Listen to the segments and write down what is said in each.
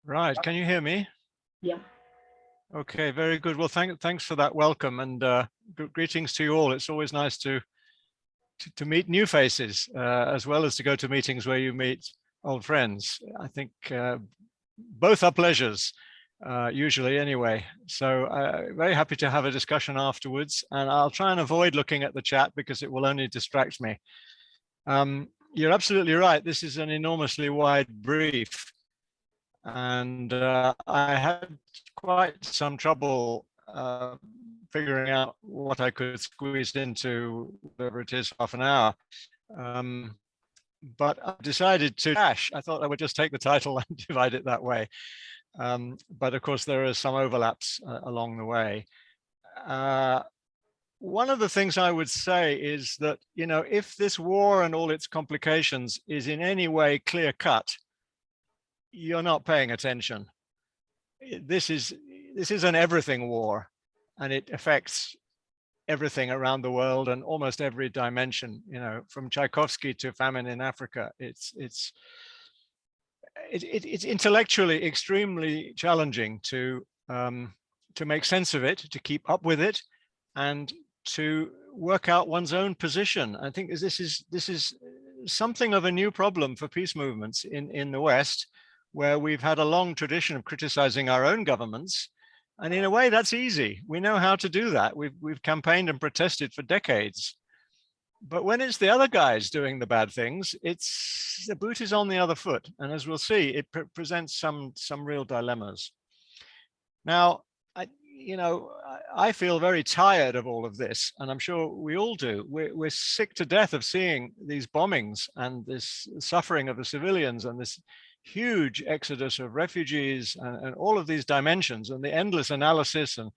Right, can you hear me? Yeah. Okay, very good. Well, thanks for that welcome, and greetings to you all. It's always nice to meet new faces, as well as to go to meetings where you meet old friends. I think both are pleasures, usually anyway. So very happy to have a discussion afterwards, and I'll try and avoid looking at the chat because it will only distract me. You're absolutely right. This is an enormously wide brief. And I had quite some trouble figuring out what I could squeeze into whatever it is, half an hour. But I decided to dash. I thought I would just take the title and divide it that way. But of course, there are some overlaps along the way. One of the things I would say is that, you know, if this war and all its complications is in any way clear cut, you're not paying attention. This is an everything war, and it affects everything around the world and almost every dimension. You know, from Tchaikovsky to famine in Africa. It's intellectually extremely challenging to make sense of it, to keep up with it, and to work out one's own position. I think this is something of a new problem for peace movements in the West, where we've had a long tradition of criticizing our own governments. And in a way, that's easy. We know how to do that. We've campaigned and protested for decades. But when it's the other guys doing the bad things, it's the boot is on the other foot. And as we'll see, it presents some real dilemmas. Now, I feel very tired of all of this, and I'm sure we all do. We're sick to death of seeing these bombings and this suffering of the civilians and this huge exodus of refugees and all of these dimensions and the endless analysis, and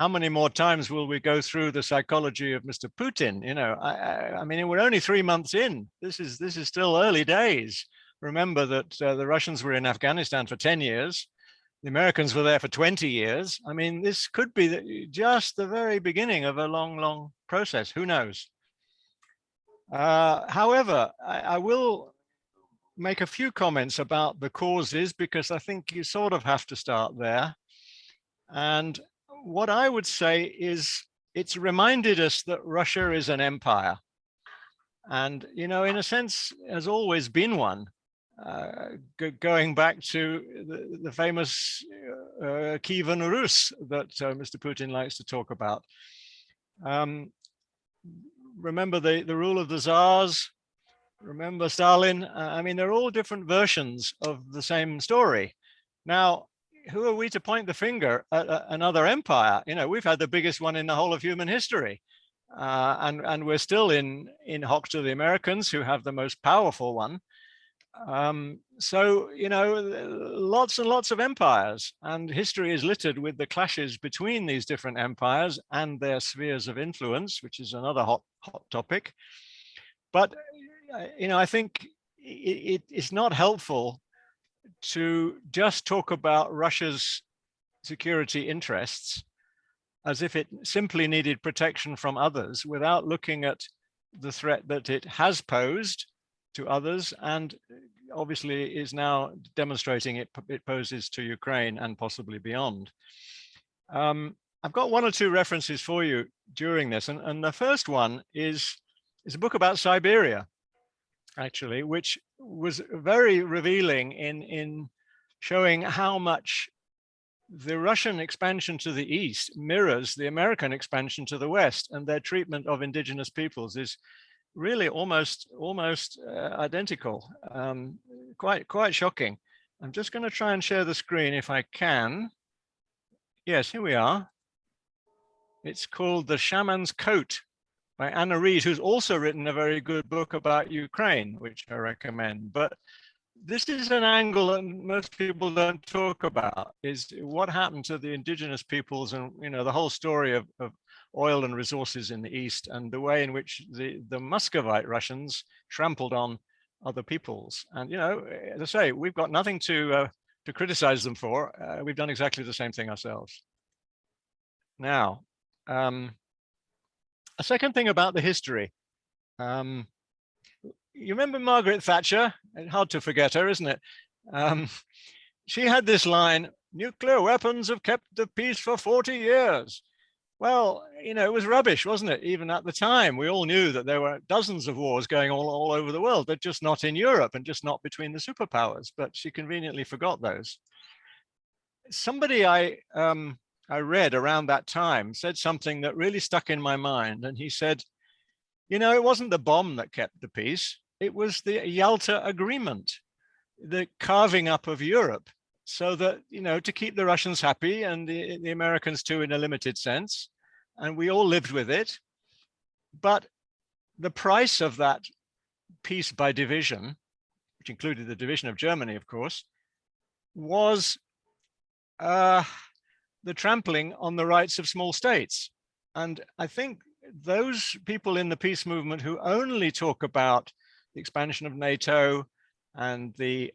how many more times will we go through the psychology of Mr. Putin? You know, I mean, we're only 3 months in. This is still early days. Remember that the Russians were in Afghanistan for 10 years. The Americans were there for 20 years. I mean, this could be just the very beginning of a long, long process. Who knows? However, I will make a few comments about the causes, because I think you sort of have to start there. And what I would say is it's reminded us that Russia is an empire. And, you know, in a sense, has always been one. Going back to the famous Kievan Rus that Mr. Putin likes to talk about. Remember the rule of the Tsars, remember Stalin. I mean, they're all different versions of the same story. Now, who are we to point the finger at another empire? You know, we've had the biggest one in the whole of human history. And we're still in hock to the Americans, who have the most powerful one. So, you know, lots and lots of empires, and history is littered with the clashes between these different empires and their spheres of influence, which is another hot topic. But, you know, I think it's not helpful to just talk about Russia's security interests as if it simply needed protection from others, without looking at the threat that it has posed to others, and obviously is now demonstrating it poses to Ukraine and possibly beyond. I've got one or two references for you during this, and the first one is a book about Siberia, actually, which was very revealing in showing how much the Russian expansion to the east mirrors the American expansion to the west, and their treatment of indigenous peoples is really almost identical. Quite shocking. I'm just going to try and share the screen if I can. Yes, here we are. It's called The Shaman's Coat by Anna Reid, who's also written a very good book about Ukraine, which I recommend. But this is an angle that most people don't talk about, is what happened to the indigenous peoples, and, you know, the whole story of oil and resources in the East, and the way in which the Muscovite Russians trampled on other peoples. And, you know, as I say, we've got nothing to criticize them for. We've done exactly the same thing ourselves. Now, a second thing about the history. You remember Margaret Thatcher? Hard to forget her, isn't it? she had this line, nuclear weapons have kept the peace for 40 years. Well, it was rubbish, wasn't it? Even at the time, we all knew that there were dozens of wars going on all over the world. They're just not in Europe and just not between the superpowers, but she conveniently forgot those. Somebody I read around that time said something that really stuck in my mind. And he said, it wasn't the bomb that kept the peace. It was the Yalta Agreement, the carving up of Europe, so that, to keep the Russians happy and the Americans too, in a limited sense. And we all lived with it. But the price of that peace by division, which included the division of Germany, of course, was the trampling on the rights of small states. And I think those people in the peace movement who only talk about the expansion of NATO and the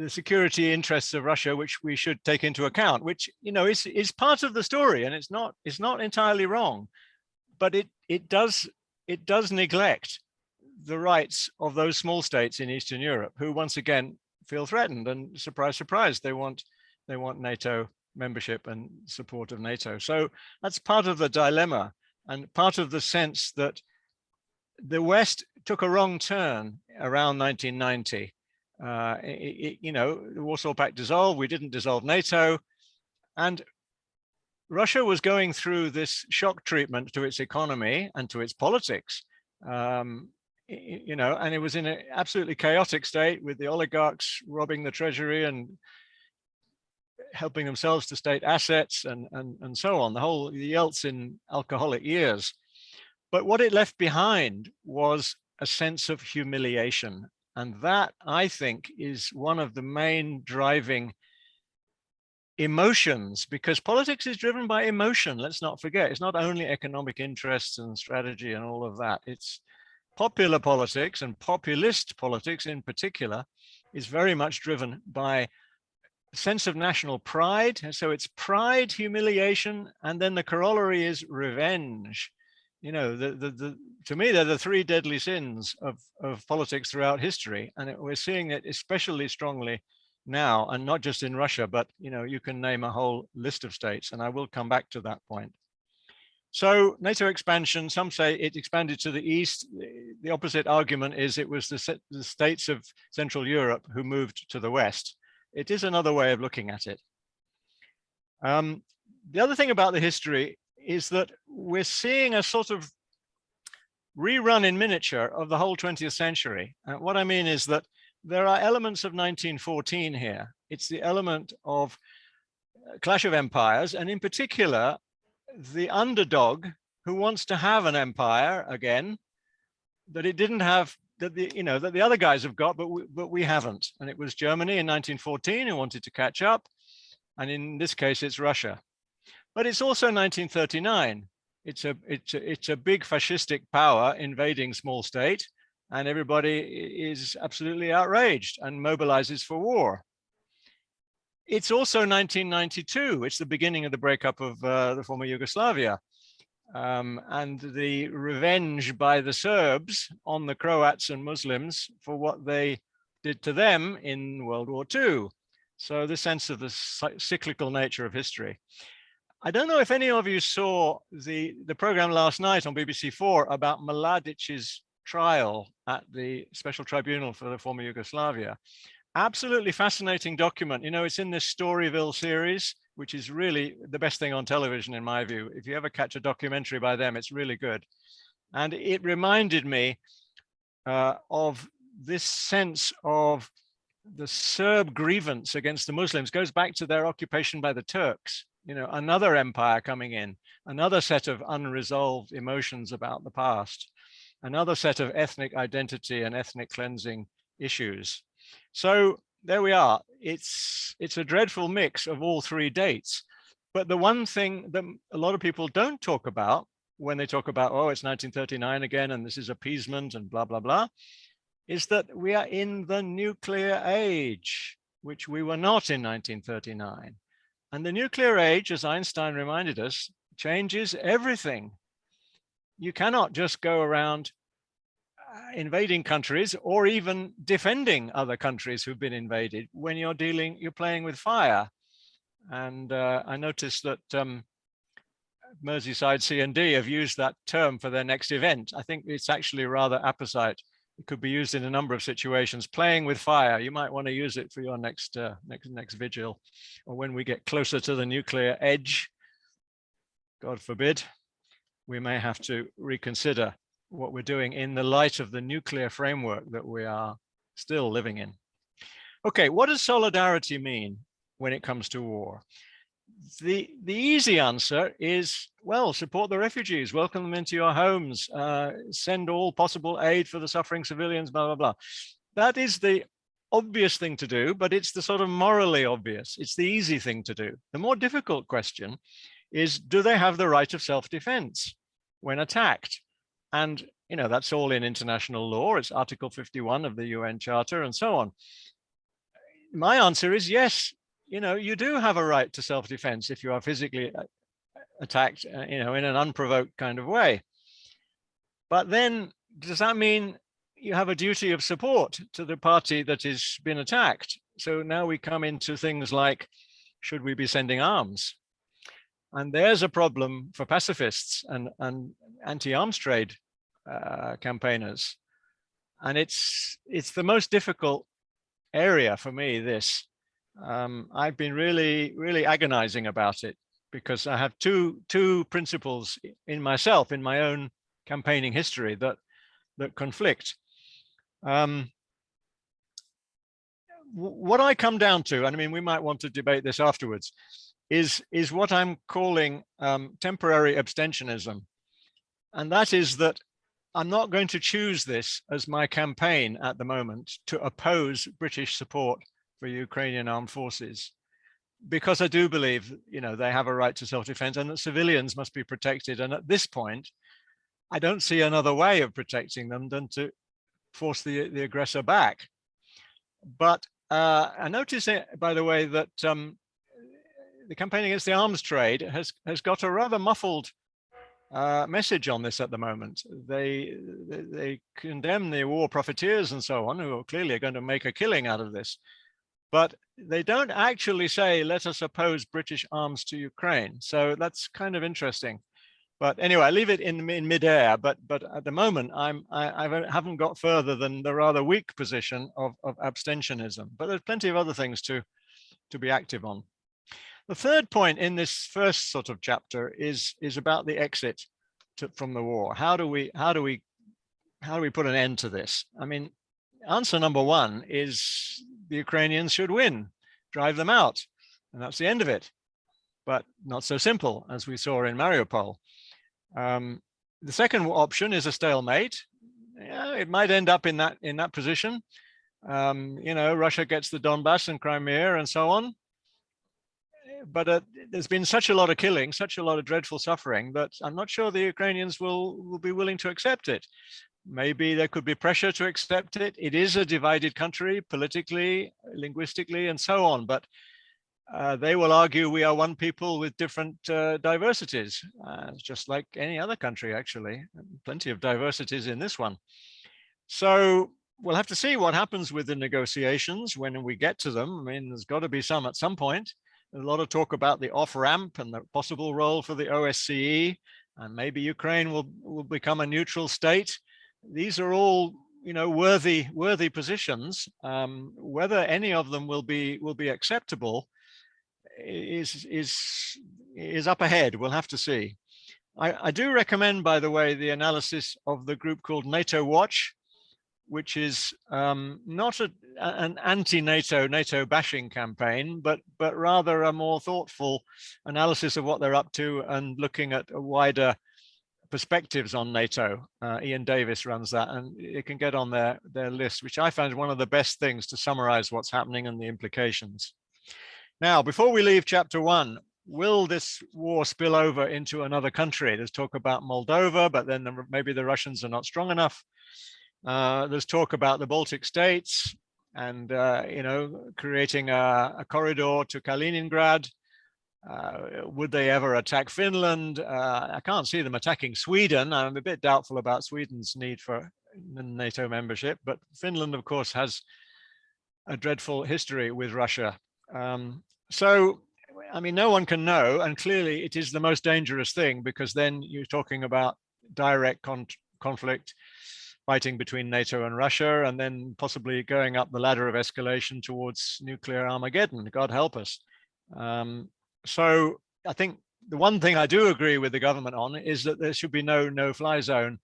security interests of Russia, which we should take into account, which is part of the story, and it's not entirely wrong, but it does neglect the rights of those small states in Eastern Europe who once again feel threatened, and surprise, surprise, they want NATO membership and support of NATO. So that's part of the dilemma and part of the sense that the West took a wrong turn around 1990. The Warsaw Pact dissolved, we didn't dissolve NATO, and Russia was going through this shock treatment to its economy and to its politics. And it was in an absolutely chaotic state with the oligarchs robbing the treasury and helping themselves to state assets and so on, the Yeltsin alcoholic years. But what it left behind was a sense of humiliation. And that, I think, is one of the main driving emotions, because politics is driven by emotion. Let's not forget, it's not only economic interests and strategy and all of that. It's popular politics, and populist politics in particular is very much driven by a sense of national pride. And so it's pride, humiliation, and then the corollary is revenge. To me, they're the three deadly sins of politics throughout history. And we're seeing it especially strongly now, and not just in Russia, but you can name a whole list of states, and I will come back to that point. So NATO expansion, some say it expanded to the east. The opposite argument is it was the states of Central Europe who moved to the west. It is another way of looking at it. The other thing about the history is that we're seeing a sort of rerun in miniature of the whole 20th century. What I mean is that there are elements of 1914 here. It's the element of clash of empires, and in particular, the underdog who wants to have an empire again that it didn't have, that the other guys have got, but we haven't. And it was Germany in 1914 who wanted to catch up, and in this case, it's Russia. But it's also 1939. It's a big fascistic power invading small state, and everybody is absolutely outraged and mobilizes for war. It's also 1992. It's the beginning of the breakup of the former Yugoslavia, and the revenge by the Serbs on the Croats and Muslims for what they did to them in World War II. So the sense of the cyclical nature of history. I don't know if any of you saw the program last night on BBC4 about Mladic's trial at the Special Tribunal for the former Yugoslavia. Absolutely fascinating document. It's in this Storyville series, which is really the best thing on television, in my view. If you ever catch a documentary by them, it's really good. And it reminded me of this sense of the Serb grievance against the Muslims goes back to their occupation by the Turks. Another empire coming in, another set of unresolved emotions about the past, another set of ethnic identity and ethnic cleansing issues. So there we are. It's a dreadful mix of all three dates. But the one thing that a lot of people don't talk about when they talk about, oh, it's 1939 again, and this is appeasement and blah, blah, blah, is that we are in the nuclear age, which we were not in 1939. And the nuclear age, as Einstein reminded us, changes everything. You cannot just go around invading countries or even defending other countries who've been invaded when you're playing with fire. And I noticed that Merseyside C&D have used that term for their next event. I think it's actually rather apposite. It could be used in a number of situations. Playing with fire, you might want to use it for your next vigil, or when we get closer to the nuclear edge, God forbid, we may have to reconsider what we're doing in the light of the nuclear framework that we are still living in. Okay, what does solidarity mean when it comes to war? The easy answer is, well, support the refugees, welcome them into your homes, send all possible aid for the suffering civilians, blah, blah, blah. That is the obvious thing to do, but it's the sort of morally obvious. It's the easy thing to do. The more difficult question is, do they have the right of self-defense when attacked? And, you know, that's all in international law. It's Article 51 of the UN Charter and so on. My answer is yes. You know, you do have a right to self-defense if you are physically attacked, you know, in an unprovoked kind of way. But then, does that mean you have a duty of support to the party that has been attacked? So now we come into things like, should we be sending arms? And there's a problem for pacifists and anti-arms trade campaigners. And it's the most difficult area for me, this. I've been really agonizing about it because I have two principles in myself, in my own campaigning history that conflict. What I come down to, and I mean, we might want to debate this afterwards, is what I'm calling temporary abstentionism. And that is that I'm not going to choose this as my campaign at the moment to oppose British support for Ukrainian armed forces, because I do believe, you know, they have a right to self-defense and that civilians must be protected. And at this point, I don't see another way of protecting them than to force the aggressor back. But I notice, by the way, that the campaign against the arms trade has got a rather muffled message on this at the moment. They condemn the war profiteers and so on, who are clearly going to make a killing out of this. But they don't actually say, let us oppose British arms to Ukraine. So that's kind of interesting. But anyway, I leave it in midair. But at the moment, I haven't got further than the rather weak position of abstentionism. But there's plenty of other things to be active on. The third point in this first sort of chapter is about the exit from the war. How do we put an end to this? I mean, answer number one is the Ukrainians should win, drive them out, and that's the end of it. But not so simple, as we saw in Mariupol. The second option is a stalemate. Yeah, it might end up in that position. You know, Russia gets the Donbass and Crimea and so on. But there's been such a lot of killing, such a lot of dreadful suffering that I'm not sure the Ukrainians will be willing to accept it. Maybe there could be pressure to accept it. It is a divided country politically, linguistically, and so on. But they will argue we are one people with different diversities, just like any other country, actually. Plenty of diversities in this one. So we'll have to see what happens with the negotiations when we get to them. I mean, there's got to be some at some point. There's a lot of talk about the off-ramp and the possible role for the OSCE, and maybe Ukraine will become a neutral state. These are all, you know, worthy positions. Whether any of them will be acceptable is up ahead. We'll have to see. I do recommend, by the way, the analysis of the group called NATO Watch, which is not an anti-NATO bashing campaign, but rather a more thoughtful analysis of what they're up to and looking at a wider perspectives on NATO. Ian Davis runs that, and you can get on their list, which I found one of the best things to summarize what's happening and the implications. Now, before we leave chapter 1, will this war spill over into another country? There's talk about Moldova, but then maybe the Russians are not strong enough. There's talk about the Baltic states and, you know, creating a corridor to Kaliningrad. Would they ever attack Finland? I can't see them attacking Sweden. I'm a bit doubtful about Sweden's need for NATO membership, but Finland, of course, has a dreadful history with Russia. So, I mean, no one can know, and clearly it is the most dangerous thing, because then you're talking about direct conflict, fighting between NATO and Russia, and then possibly going up the ladder of escalation towards nuclear Armageddon, God help us. So I think the one thing I do agree with the government on is that there should be no no-fly zone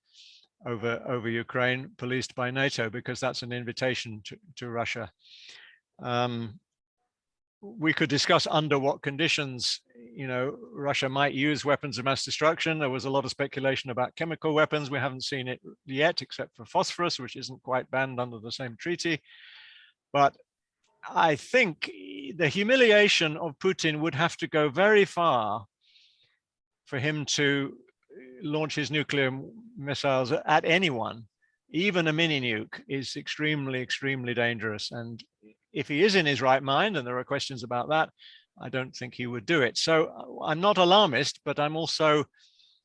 over Ukraine, policed by NATO, because that's an invitation to Russia. We could discuss under what conditions, Russia might use weapons of mass destruction. There was a lot of speculation about chemical weapons. We haven't seen it yet, except for phosphorus, which isn't quite banned under the same treaty. But I think the humiliation of Putin would have to go very far for him to launch his nuclear missiles at anyone. Even a mini nuke is extremely, extremely dangerous. And if he is in his right mind, and there are questions about that, I don't think he would do it. So I'm not alarmist, but I'm also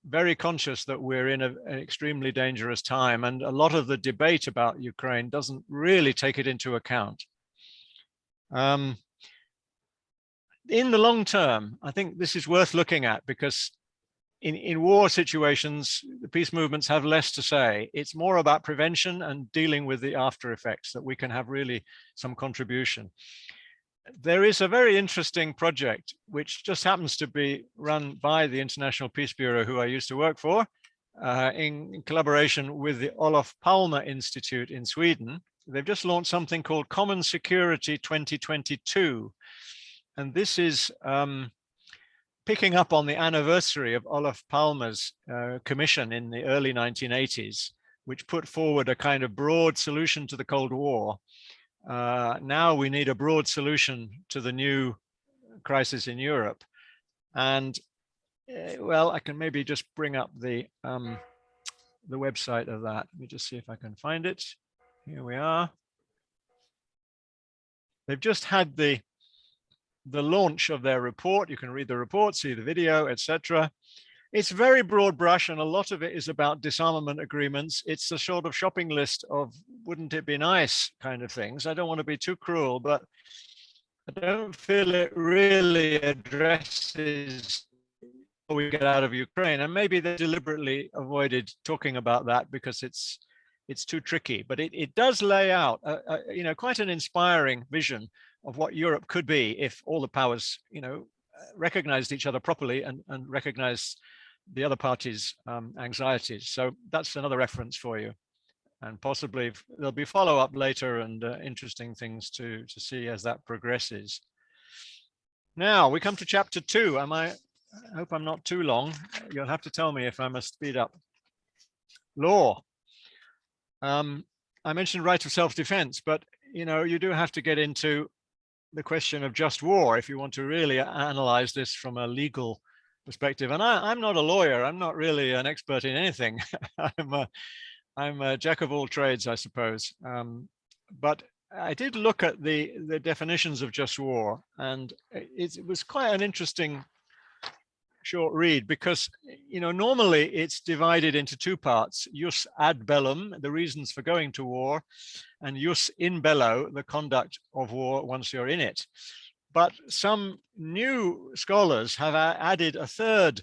very conscious that we're in an extremely dangerous time. And a lot of the debate about Ukraine doesn't really take it into account. In the long term, I think this is worth looking at, because in war situations, the peace movements have less to say. It's more about prevention and dealing with the after effects that we can have really some contribution. There is a very interesting project, which just happens to be run by the International Peace Bureau, who I used to work for, in collaboration with the Olof Palme Institute in Sweden. They've just launched something called Common Security 2022. And this is picking up on the anniversary of Olof Palme's commission in the early 1980s, which put forward a kind of broad solution to the Cold War. Now we need a broad solution to the new crisis in Europe. And well, I can maybe just bring up the website of that. Let me just see if I can find it. Here we are. They've just had the launch of their report. You can read the report, see the video, etc. It's very broad brush, and a lot of it is about disarmament agreements. It's a sort of shopping list of wouldn't it be nice kind of things. I don't want to be too cruel, but I don't feel it really addresses what we get out of Ukraine. And maybe they deliberately avoided talking about that because it's too tricky. But it does lay out quite an inspiring vision of what Europe could be if all the powers, recognized each other properly and recognized the other party's anxieties. So that's another reference for you. And possibly there'll be follow-up later and interesting things to see as that progresses. Now we come to chapter 2. I hope I'm not too long. You'll have to tell me if I must speed up. Law. I mentioned right of self-defense, but you do have to get into the question of just war if you want to really analyze this from a legal perspective. And I'm not a lawyer. I'm not really an expert in anything. I'm a jack of all trades, I suppose. But I did look at the definitions of just war, and it was quite an interesting short read, because normally it's divided into two parts: jus ad bellum, the reasons for going to war, and jus in bello, the conduct of war once you're in it. But some new scholars have added a third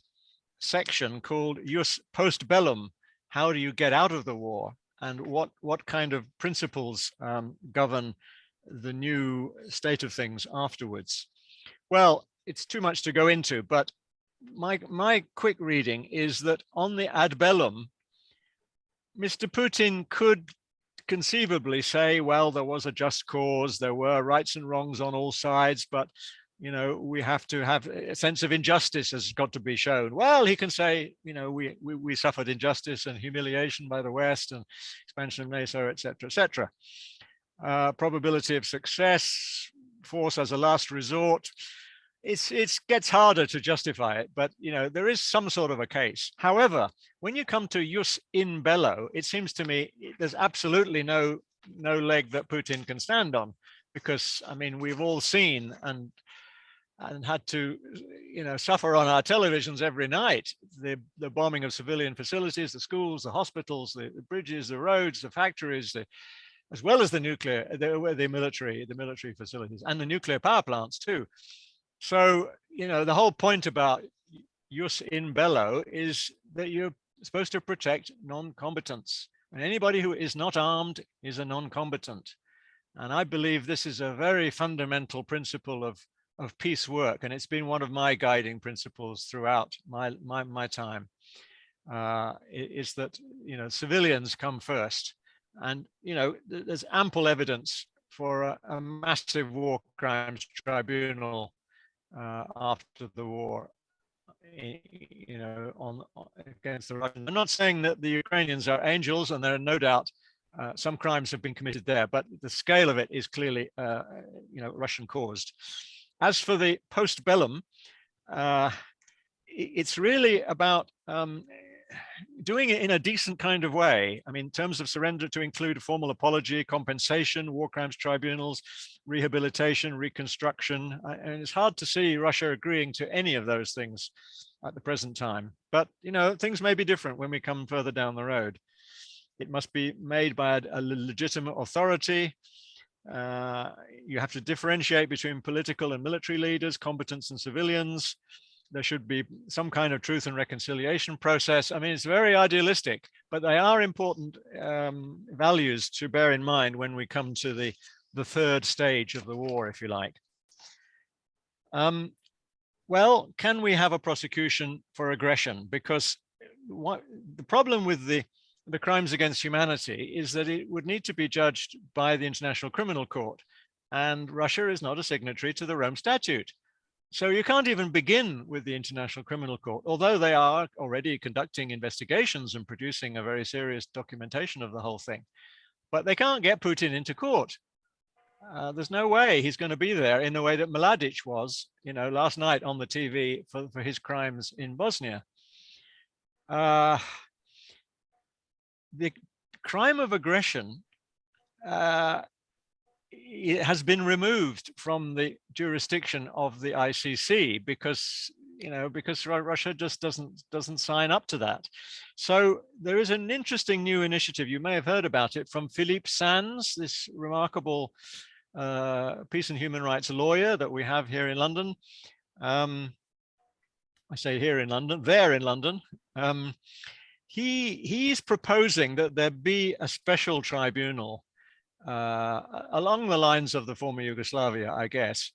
section called jus post bellum. How do you get out of the war, and what kind of principles govern the new state of things afterwards? Well, it's too much to go into, but my quick reading is that on the ad bellum, Mr. Putin could conceivably say, well, there was a just cause, there were rights and wrongs on all sides, but we have to have a sense of injustice has got to be shown. Well, he can say, we suffered injustice and humiliation by the West and expansion of NATO, etc., etc. Probability of success, force as a last resort. It gets harder to justify it, but there is some sort of a case. However, when you come to jus in bello, it seems to me there's absolutely no leg that Putin can stand on, because I mean we've all seen, and and had to, suffer on our televisions every night, the bombing of civilian facilities, the schools, the hospitals, the bridges, the roads, the factories, as well as the military facilities and the nuclear power plants too. So, the whole point about jus in bello is that you're supposed to protect non-combatants, and anybody who is not armed is a non-combatant. And I believe this is a very fundamental principle of peace work, and it's been one of my guiding principles throughout my time. Is that civilians come first, and there's ample evidence for a massive war crimes tribunal after the war, against the Russians. I'm not saying that the Ukrainians are angels, and there are no doubt some crimes have been committed there, but the scale of it is clearly, Russian caused. As for the post-bellum, it's really about doing it in a decent kind of way. I mean, in terms of surrender to include a formal apology, compensation, war crimes tribunals, rehabilitation, reconstruction. And it's hard to see Russia agreeing to any of those things at the present time. But, things may be different when we come further down the road. It must be made by a legitimate authority. You have to differentiate between political and military leaders, combatants and civilians. There should be some kind of truth and reconciliation process. I mean, it's very idealistic, but they are important values to bear in mind when we come to the third stage of the war, if you like. Well, can we have a prosecution for aggression? Because the problem with the crimes against humanity is that it would need to be judged by the International Criminal Court, and Russia is not a signatory to the Rome Statute. So you can't even begin with the International Criminal Court, although they are already conducting investigations and producing a very serious documentation of the whole thing. But they can't get Putin into court. There's no way he's going to be there in the way that Mladic was, last night on the TV for his crimes in Bosnia. The crime of aggression it has been removed from the jurisdiction of the ICC because Russia just doesn't sign up to that. So there is an interesting new initiative. You may have heard about it from Philippe Sands, this remarkable peace and human rights lawyer that we have here in London. I say here in London, there in London. He's proposing that there be a special tribunal along the lines of the former Yugoslavia, I guess,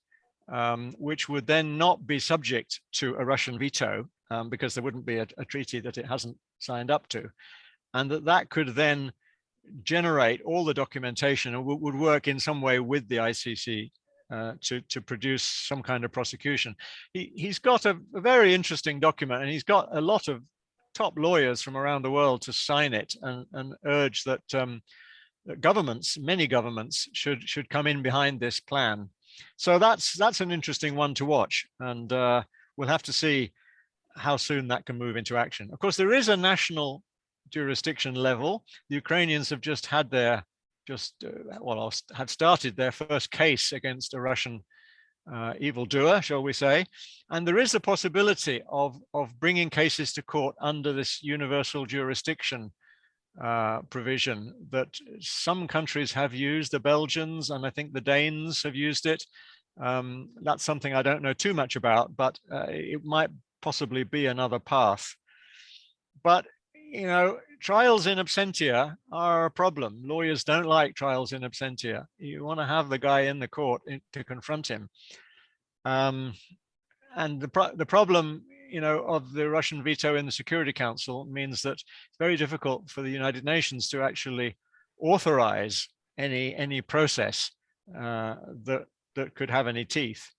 which would then not be subject to a Russian veto because there wouldn't be a treaty that it hasn't signed up to, and that could then generate all the documentation and would work in some way with the ICC to produce some kind of prosecution. He's got a very interesting document, and he's got a lot of top lawyers from around the world to sign it and urge that many governments should come in behind this plan. So that's an interesting one to watch, and we'll have to see how soon that can move into action. Of course, there is a national jurisdiction level. The Ukrainians have just had had started their first case against a Russian evildoer, shall we say, and there is a possibility of bringing cases to court under this universal jurisdiction provision that some countries have used. The Belgians and I think the Danes have used it. That's something I don't know too much about, but it might possibly be another path. But trials in absentia are a problem. Lawyers don't like trials in absentia. You want to have the guy in the court to confront him. And the problem, of the Russian veto in the Security Council means that it's very difficult for the United Nations to actually authorize any process that could have any teeth.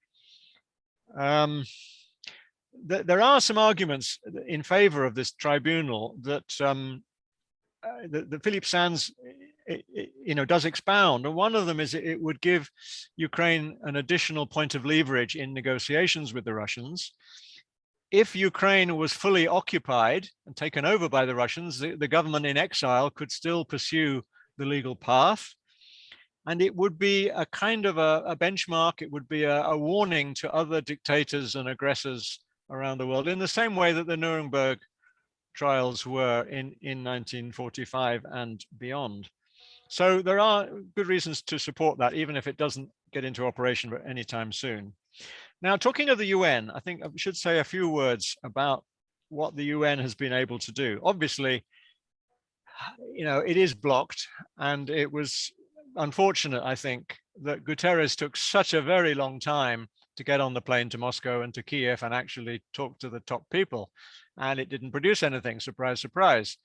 There are some arguments in favor of this tribunal that Philippe Sands does expound, and one of them is it would give Ukraine an additional point of leverage in negotiations with the Russians. If Ukraine was fully occupied and taken over by the Russians, the government in exile could still pursue the legal path. And it would be a kind of a benchmark. It would be a warning to other dictators and aggressors around the world, in the same way that the Nuremberg trials were in 1945 and beyond. So there are good reasons to support that, even if it doesn't get into operation anytime soon. Now, talking of the UN, I think I should say a few words about what the UN has been able to do. Obviously, it is blocked, and it was unfortunate, I think, that Guterres took such a very long time to get on the plane to Moscow and to Kiev and actually talk to the top people, and it didn't produce anything. Surprise, surprise.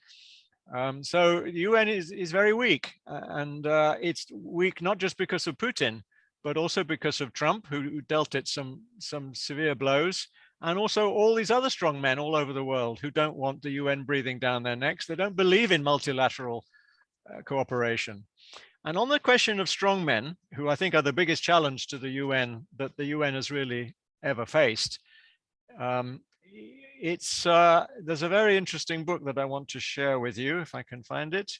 So the UN is very weak, and it's weak not just because of Putin, but also because of Trump, who dealt it some severe blows, and also all these other strong men all over the world who don't want the UN breathing down their necks. They don't believe in multilateral cooperation. And on the question of strong men, who I think are the biggest challenge to the UN that the UN has really ever faced, there's a very interesting book that I want to share with you, if I can find it.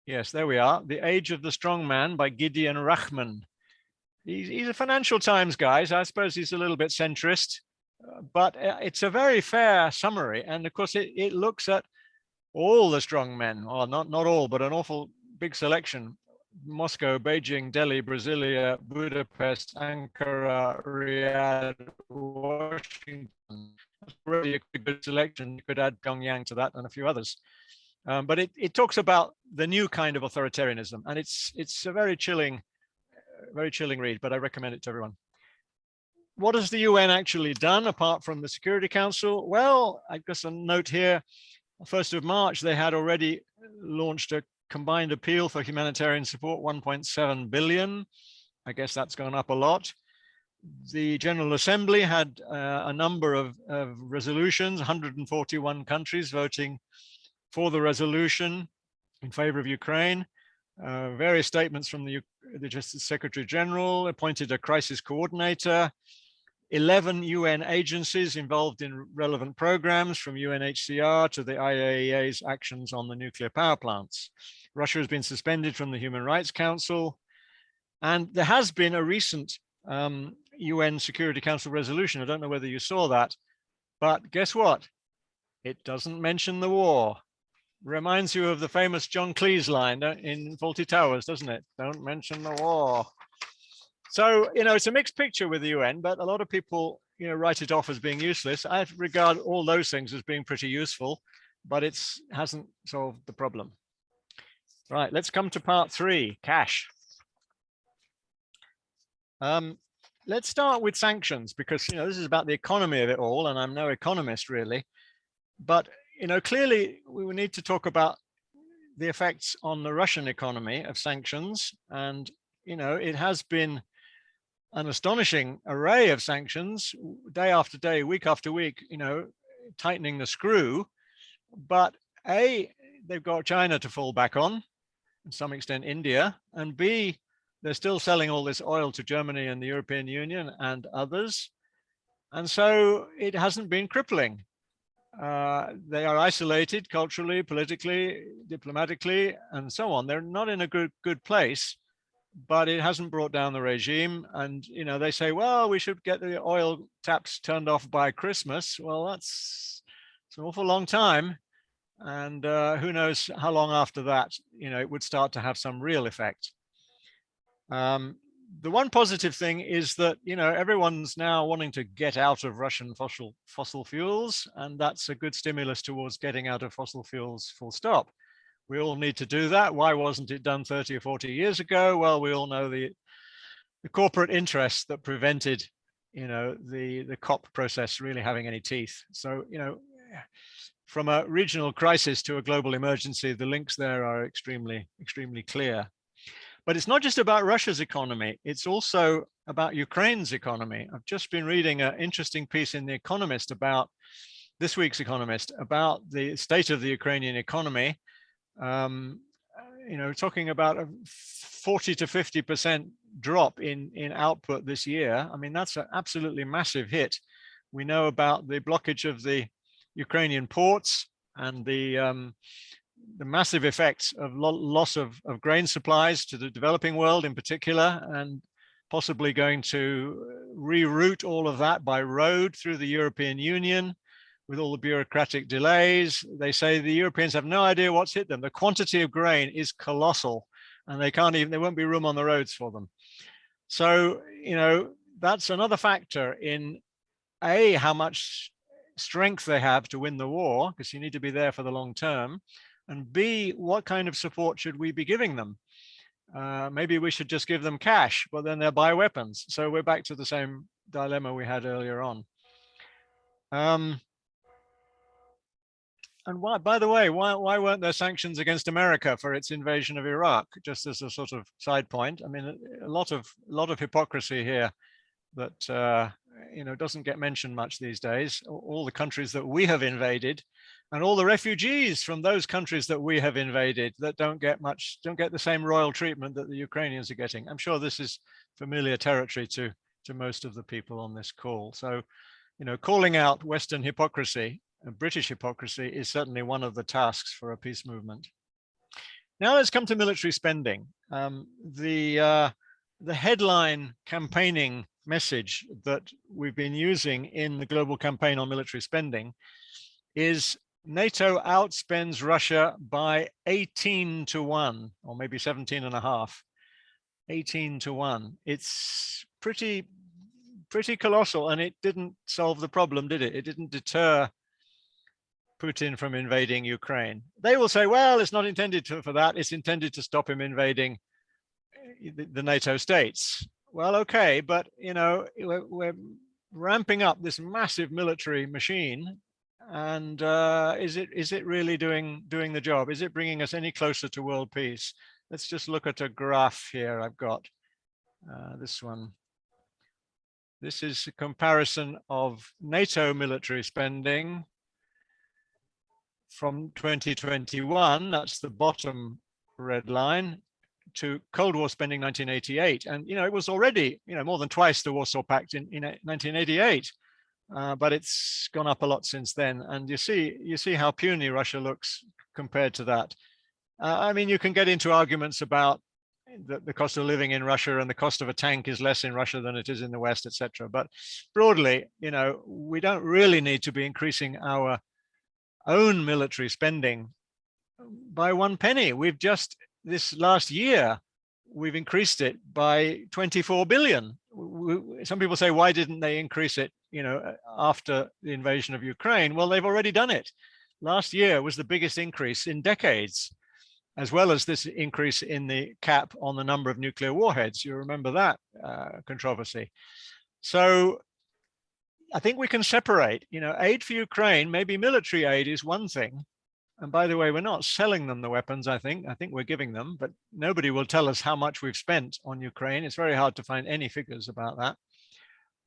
Yes, there we are. The Age of the Strong Man by Gideon Rachman. He's a Financial Times guy, so I suppose he's a little bit centrist, but it's a very fair summary. And of course, it looks at all the strong men, or not all, but an awful big selection: Moscow, Beijing, Delhi, Brasilia, Budapest, Ankara, Riyadh, Washington. That's really a good selection. You could add Pyongyang to that and a few others. But it talks about the new kind of authoritarianism, and it's a very chilling read, but I recommend it to everyone. What has the UN actually done apart from the Security Council? Well, I guess a note here. 1st of March, they had already launched a combined appeal for humanitarian support, 1.7 billion. I guess that's gone up a lot. The General Assembly had a number of resolutions, 141 countries voting for the resolution in favor of Ukraine. Various statements from the Justice Secretary General, appointed a crisis coordinator, 11 UN agencies involved in relevant programs, from UNHCR to the IAEA's actions on the nuclear power plants. Russia has been suspended from the Human Rights Council. And there has been a recent UN Security Council resolution. I don't know whether you saw that, but guess what? It doesn't mention the war. Reminds you of the famous John Cleese line in Fawlty Towers, doesn't it? Don't mention the war. So, it's a mixed picture with the UN, but a lot of people, write it off as being useless. I regard all those things as being pretty useful, but it hasn't solved the problem. Right, let's come to part 3, cash. Let's start with sanctions, because, this is about the economy of it all, and I'm no economist really. But, clearly we need to talk about the effects on the Russian economy of sanctions. And, it has been an astonishing array of sanctions, day after day, week after week, tightening the screw. But A, they've got China to fall back on, to some extent India, and B, they're still selling all this oil to Germany and the European Union and others. And so it hasn't been crippling. They are isolated culturally, politically, diplomatically, and so on. They're not in a good place, but it hasn't brought down the regime. And, they say, well, we should get the oil taps turned off by Christmas. Well, it's an awful long time. And who knows how long after that, it would start to have some real effect. The one positive thing is that, everyone's now wanting to get out of Russian fossil fuels, and that's a good stimulus towards getting out of fossil fuels, full stop. We all need to do that. Why wasn't it done 30 or 40 years ago? Well, we all know the corporate interests that prevented, the COP process really having any teeth. So, from a regional crisis to a global emergency, the links there are extremely, extremely clear. But it's not just about Russia's economy, it's also about Ukraine's economy. I've just been reading an interesting piece in The Economist about, this week's Economist, about the state of the Ukrainian economy. Talking about a 40 to 50% drop in output this year. I mean, that's an absolutely massive hit. We know about the blockage of the Ukrainian ports and the the massive effects of loss of grain supplies to the developing world in particular, and possibly going to reroute all of that by road through the European Union with all the bureaucratic delays. They say the Europeans have no idea what's hit them. The quantity of grain is colossal, and there won't be room on the roads for them. So, that's another factor in A, how much strength they have to win the war, because you need to be there for the long term, and B, what kind of support should we be giving them? Maybe we should just give them cash, but then they'll buy weapons. So we're back to the same dilemma we had earlier on. And why, by the way, why weren't there sanctions against America for its invasion of Iraq? Just as a sort of side point. I mean, a lot of hypocrisy here that doesn't get mentioned much these days. All the countries that we have invaded, and all the refugees from those countries that we have invaded that don't get the same royal treatment that the Ukrainians are getting. I'm sure this is familiar territory to most of the people on this call. So, calling out Western hypocrisy, British hypocrisy, is certainly one of the tasks for a peace movement. Now let's come to military spending. The headline campaigning message that we've been using in the global campaign on military spending is NATO outspends Russia by 18 to 1, or maybe 17 and a half, 18 to 1. It's pretty colossal, and it didn't solve the problem, did it? It didn't deter Putin from invading Ukraine. They will say, well, it's not intended for that. It's intended to stop him invading the NATO states. Well, okay, but we're ramping up this massive military machine, and is it really doing the job? Is it bringing us any closer to world peace? Let's just look at a graph here. I've got this one. This is a comparison of NATO military spending from 2021. That's the bottom red line, to Cold War spending 1988. And, it was already, more than twice the Warsaw Pact in 1988, but it's gone up a lot since then. And you see how puny Russia looks compared to that. I mean, you can get into arguments about the cost of living in Russia, and the cost of a tank is less in Russia than it is in the West, etc. But broadly, we don't really need to be increasing our own military spending by one penny. We've just, this last year, we've increased it by 24 billion. Some people say, why didn't they increase it, after the invasion of Ukraine? Well, they've already done it. Last year was the biggest increase in decades, as well as this increase in the cap on the number of nuclear warheads. You remember that controversy. So I think we can separate, aid for Ukraine, maybe military aid is one thing. And by the way, we're not selling them the weapons, I think we're giving them, but nobody will tell us how much we've spent on Ukraine. It's very hard to find any figures about that.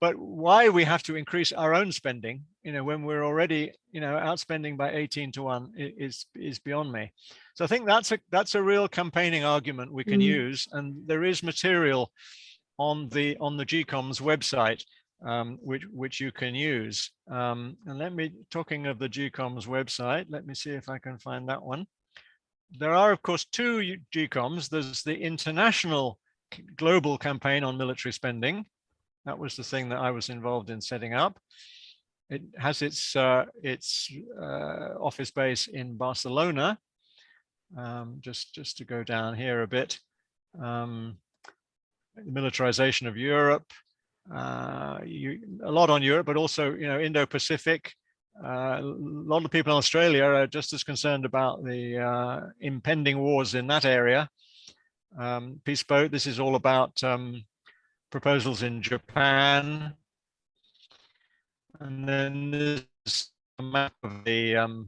But why we have to increase our own spending, when we're already, outspending by 18 to 1 is beyond me. So I think that's a real campaigning argument we can use. And there is material on the GCOMS website, which you can use. And talking of the GCOMS website, let me see if I can find that one. There are, of course, two GCOMS. There's the International Global Campaign on Military Spending. That was the thing that I was involved in setting up. It has its office base in Barcelona. Just to go down here a bit. The militarization of Europe. A lot on Europe, but also Indo-Pacific. A lot of people in Australia are just as concerned about the impending wars in that area. Peace Boat. This is all about proposals in Japan, and then there's a map of the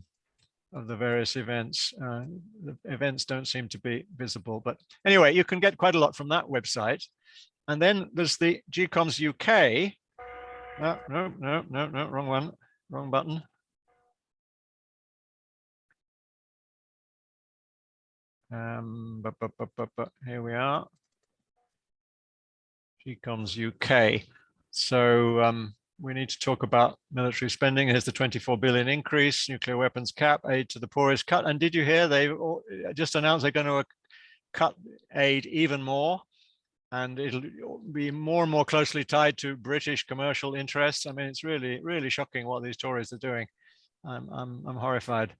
various events. The events don't seem to be visible, but anyway, you can get quite a lot from that website. And then there's the GCOMS UK. No, wrong one, wrong button. But here we are. GCOMS UK. So we need to talk about military spending. Here's the 24 billion increase, nuclear weapons cap, aid to the poorest cut. And did you hear they just announced they're going to cut aid even more, and it'll be more and more closely tied to British commercial interests. I mean, it's really, really shocking what these Tories are doing. I'm horrified.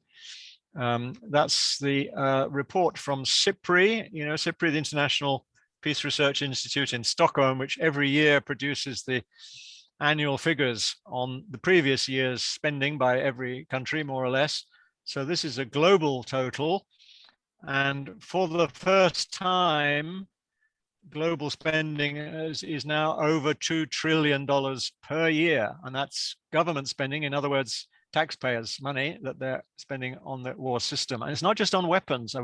That's the report from SIPRI, SIPRI, the International Peace Research Institute in Stockholm, which every year produces the annual figures on the previous year's spending by every country, more or less. So this is a global total. And for the first time, global spending is now over $2 trillion per year. And that's government spending, in other words, taxpayers' money that they're spending on the war system. And it's not just on weapons.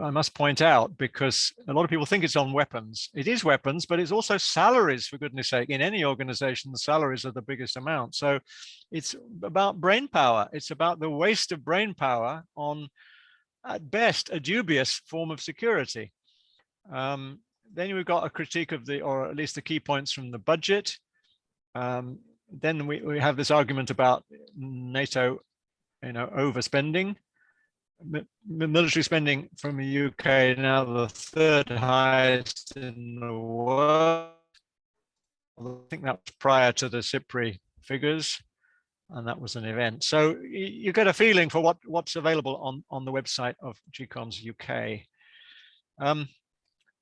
I must point out, because a lot of people think it's on weapons. It is weapons, but it's also salaries, for goodness sake. In any organization, the salaries are the biggest amount. So it's about brain power. It's about the waste of brain power on, at best, a dubious form of security. Then we've got a critique of or at least the key points from the budget. Then we have this argument about NATO, overspending. Military spending from the UK now the third highest in the world. I think that was prior to the SIPRI figures, and that was an event. So you get a feeling for what's available on the website of GCOMS UK.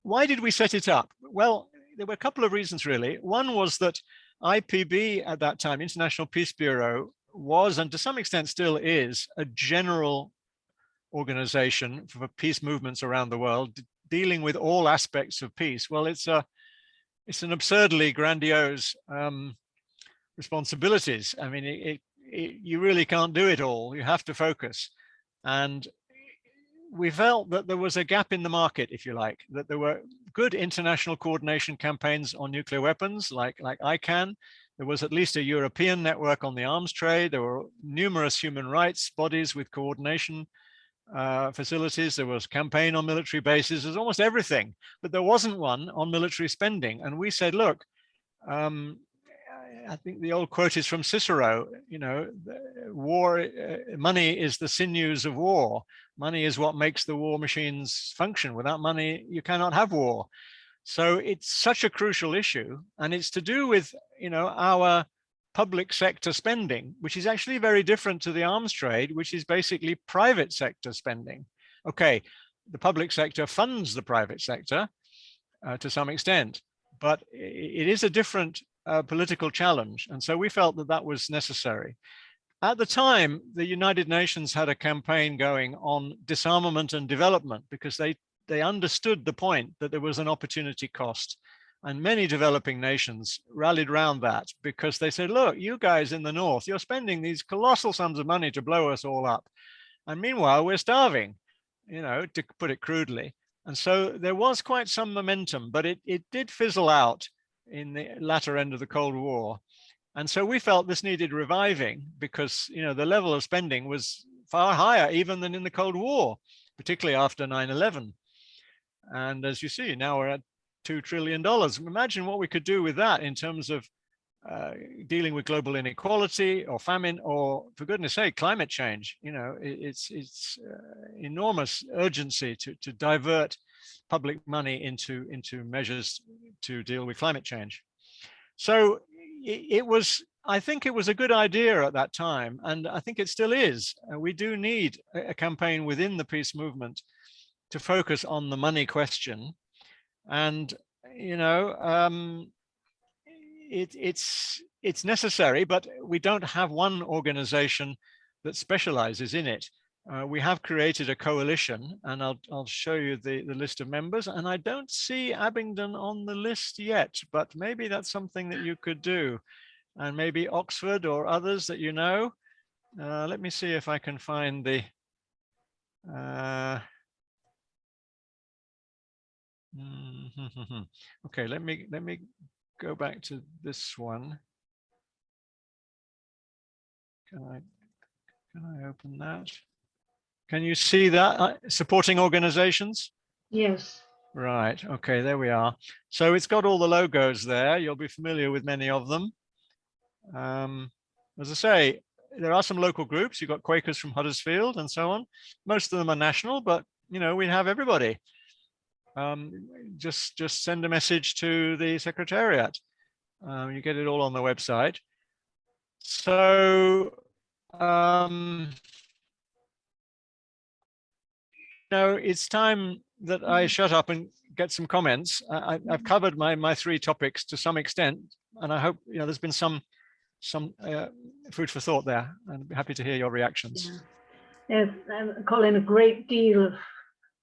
Why did we set it up? Well, there were a couple of reasons, really. One was that IPB at that time, International Peace Bureau, was, and to some extent still is, a general organization for peace movements around the world, dealing with all aspects of peace. Well, it's an absurdly grandiose responsibilities. I mean, you really can't do it all. You have to focus. And we felt that there was a gap in the market, if you like, that there were good international coordination campaigns on nuclear weapons, like ICANN. There was at least a European network on the arms trade. There were numerous human rights bodies with coordination facilities. There was campaign on military bases. There's almost everything, but there wasn't one on military spending. And we said, look, I think the old quote is from Cicero, war, money is the sinews of war. Money is what makes the war machines function. Without money, you cannot have war. So it's such a crucial issue. And it's to do with, our public sector spending, which is actually very different to the arms trade, which is basically private sector spending. Okay, the public sector funds the private sector to some extent, but it is a different political challenge. And so we felt that that was necessary. At the time, the United Nations had a campaign going on disarmament and development because they understood the point that there was an opportunity cost. And many developing nations rallied around that because they said, look, you guys in the North, you're spending these colossal sums of money to blow us all up. And meanwhile, we're starving, to put it crudely. And so there was quite some momentum, but it did fizzle out in the latter end of the Cold War. And so we felt this needed reviving because, the level of spending was far higher even than in the Cold War, particularly after 9/11. And as you see, now we're at $2 trillion. Imagine what we could do with that in terms of dealing with global inequality or famine or, for goodness sake, climate change. It's enormous urgency to divert public money into measures to deal with climate change. So I think it was a good idea at that time, and I think it still is. We do need a campaign within the peace movement to focus on the money question. And, it's necessary, but we don't have one organization that specializes in it. We have created a coalition, and I'll show you the list of members. And I don't see Abingdon on the list yet, but maybe that's something that you could do. And maybe Oxford or others that you know. Let me see if I can find the... Okay, let me go back to this one. Can I open that? Can you see that? Supporting organizations? Yes. Right. Okay, there we are. So it's got all the logos there. You'll be familiar with many of them. As I say, there are some local groups. You've got Quakers from Huddersfield and so on. Most of them are national, but we have everybody. Just send a message to the Secretariat. You get it all on the website. So it's time that I shut up and get some comments. I've covered my three topics to some extent, and I hope there's been some food for thought there. I'd be happy to hear your reactions. Yeah. Yes, Colin, a great deal of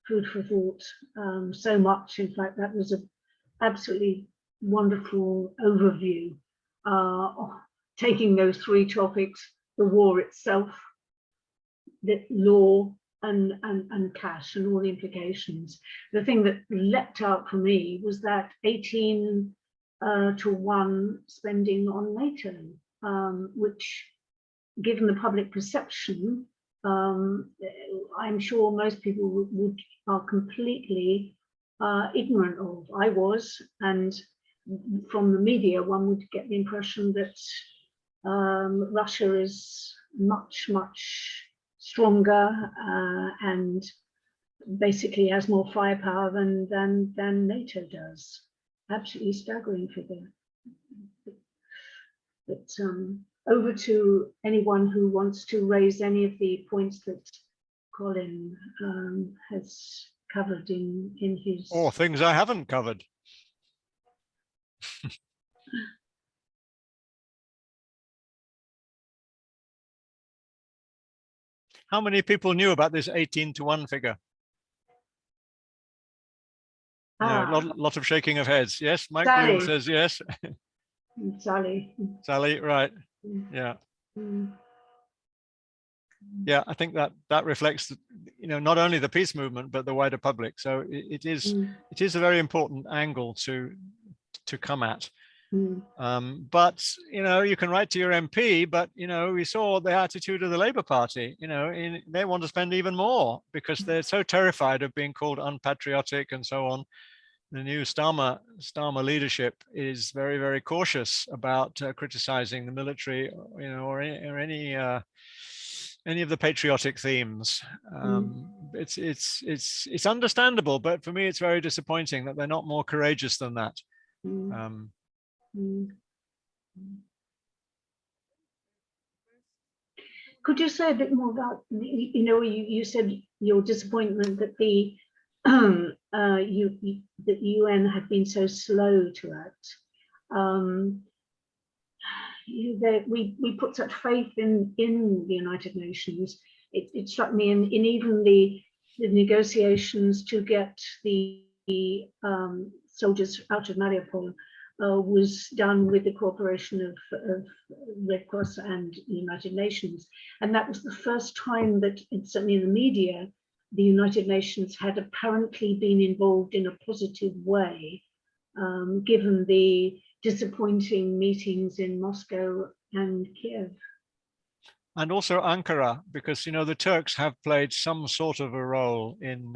food for thought. So much, in fact, that was an absolutely wonderful overview. Taking those three topics: the war itself, the law, and cash, and all the implications. The thing that leapt out for me was that 18 to 1 spending on NATO, which, given the public perception, I'm sure most people are completely ignorant of. I was, and from the media, one would get the impression that Russia is much stronger and basically has more firepower than NATO does. Absolutely staggering figure. But over to anyone who wants to raise any of the points that Colin has covered in his... Or things I haven't covered. How many people knew about this 18 to 1 figure? Lot of shaking of heads. Yes, Mike Bloom says yes. Sally, right. Yeah. Yeah, I think that reflects, not only the peace movement, but the wider public. So it is a very important angle to come at. But you can write to your MP, but we saw the attitude of the Labour Party. They want to spend even more because they're so terrified of being called unpatriotic and so on. The new Starmer leadership is very, very cautious about criticizing the military, or any of the patriotic themes. It's understandable, but for me, it's very disappointing that they're not more courageous than that. Could you say a bit more about, you said your disappointment that the UN had been so slow to act. We put such faith in the United Nations. It struck me in even the negotiations to get the soldiers out of Mariupol was done with the cooperation of Red Cross and the United Nations. And that was the first time that, certainly in the media, the United Nations had apparently been involved in a positive way, given the disappointing meetings in Moscow and Kiev. And also Ankara, because, the Turks have played some sort of a role in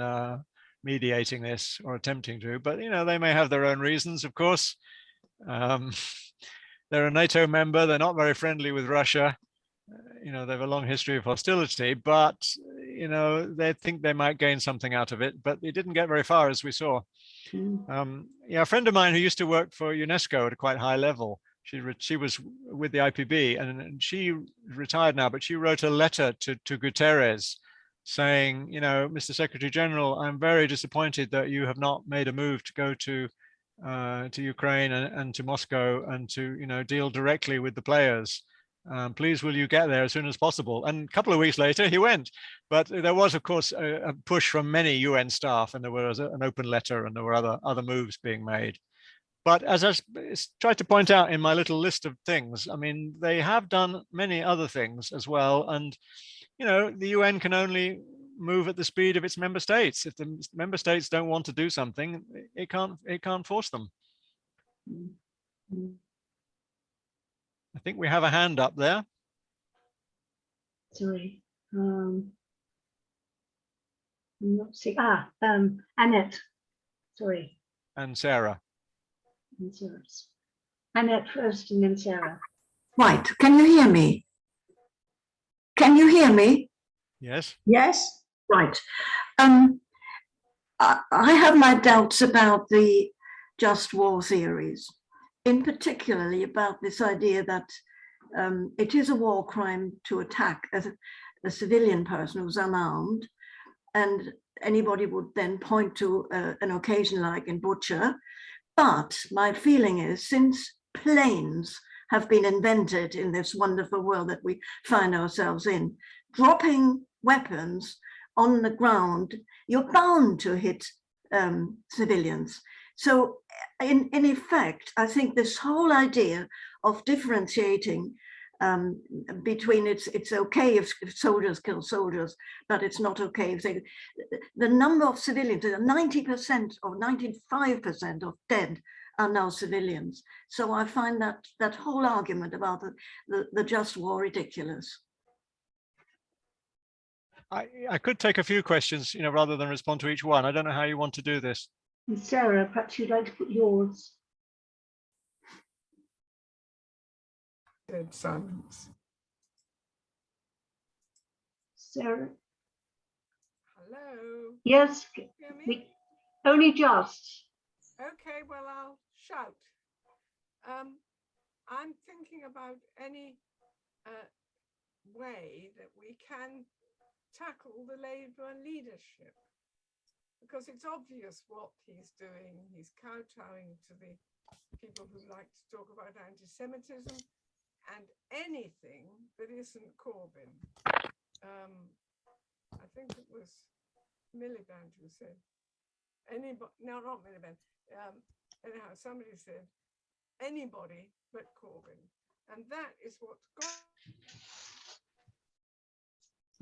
mediating this, or attempting to, but, they may have their own reasons, of course. They're a NATO member. They're not very friendly with Russia. They have a long history of hostility, but, they think they might gain something out of it, but it didn't get very far, as we saw. A friend of mine who used to work for UNESCO at a quite high level, she was with the IPB, and she retired now, but she wrote a letter to Guterres saying, Mr. Secretary General, I'm very disappointed that you have not made a move to go to Ukraine and to Moscow and to, deal directly with the players. Please, will you get there as soon as possible? And a couple of weeks later, he went. But there was, of course, a push from many UN staff, and there was an open letter, and there were other moves being made. But as I tried to point out in my little list of things, I mean, they have done many other things as well. And, the UN can only move at the speed of its member states. If the member states don't want to do something, it can't force them. I think we have a hand up there. Sorry. I'm not seeing. Annette. Sorry. And Sarah. And Sarah's. Annette first and then Sarah. Right, can you hear me? Can you hear me? Yes. Yes. Right. I have my doubts about the just war theories, in particularly about this idea that it is a war crime to attack a civilian person who's unarmed, and anybody would then point to an occasion like in Butcher. But my feeling is, since planes have been invented in this wonderful world that we find ourselves in, dropping weapons on the ground, you're bound to hit civilians. So in effect, I think this whole idea of differentiating between it's okay if soldiers kill soldiers, but it's not okay if they, the number of civilians, 90% or 95% of dead are now civilians. So I find that whole argument about the just war ridiculous. I could take a few questions, rather than respond to each one. I don't know how you want to do this. And Sarah, perhaps you'd like to put yours. Dead silence. Sarah? Hello. Yes, Hear me? only just. Okay, well, I'll shout. I'm thinking about any way that we can tackle the Labour leadership, because it's obvious what he's doing. He's kowtowing to the people who like to talk about anti-Semitism and anything that isn't Corbyn. I think it was Miliband who said, anybody, no, not Miliband, anyhow, somebody said, anybody but Corbyn. And that is what's got.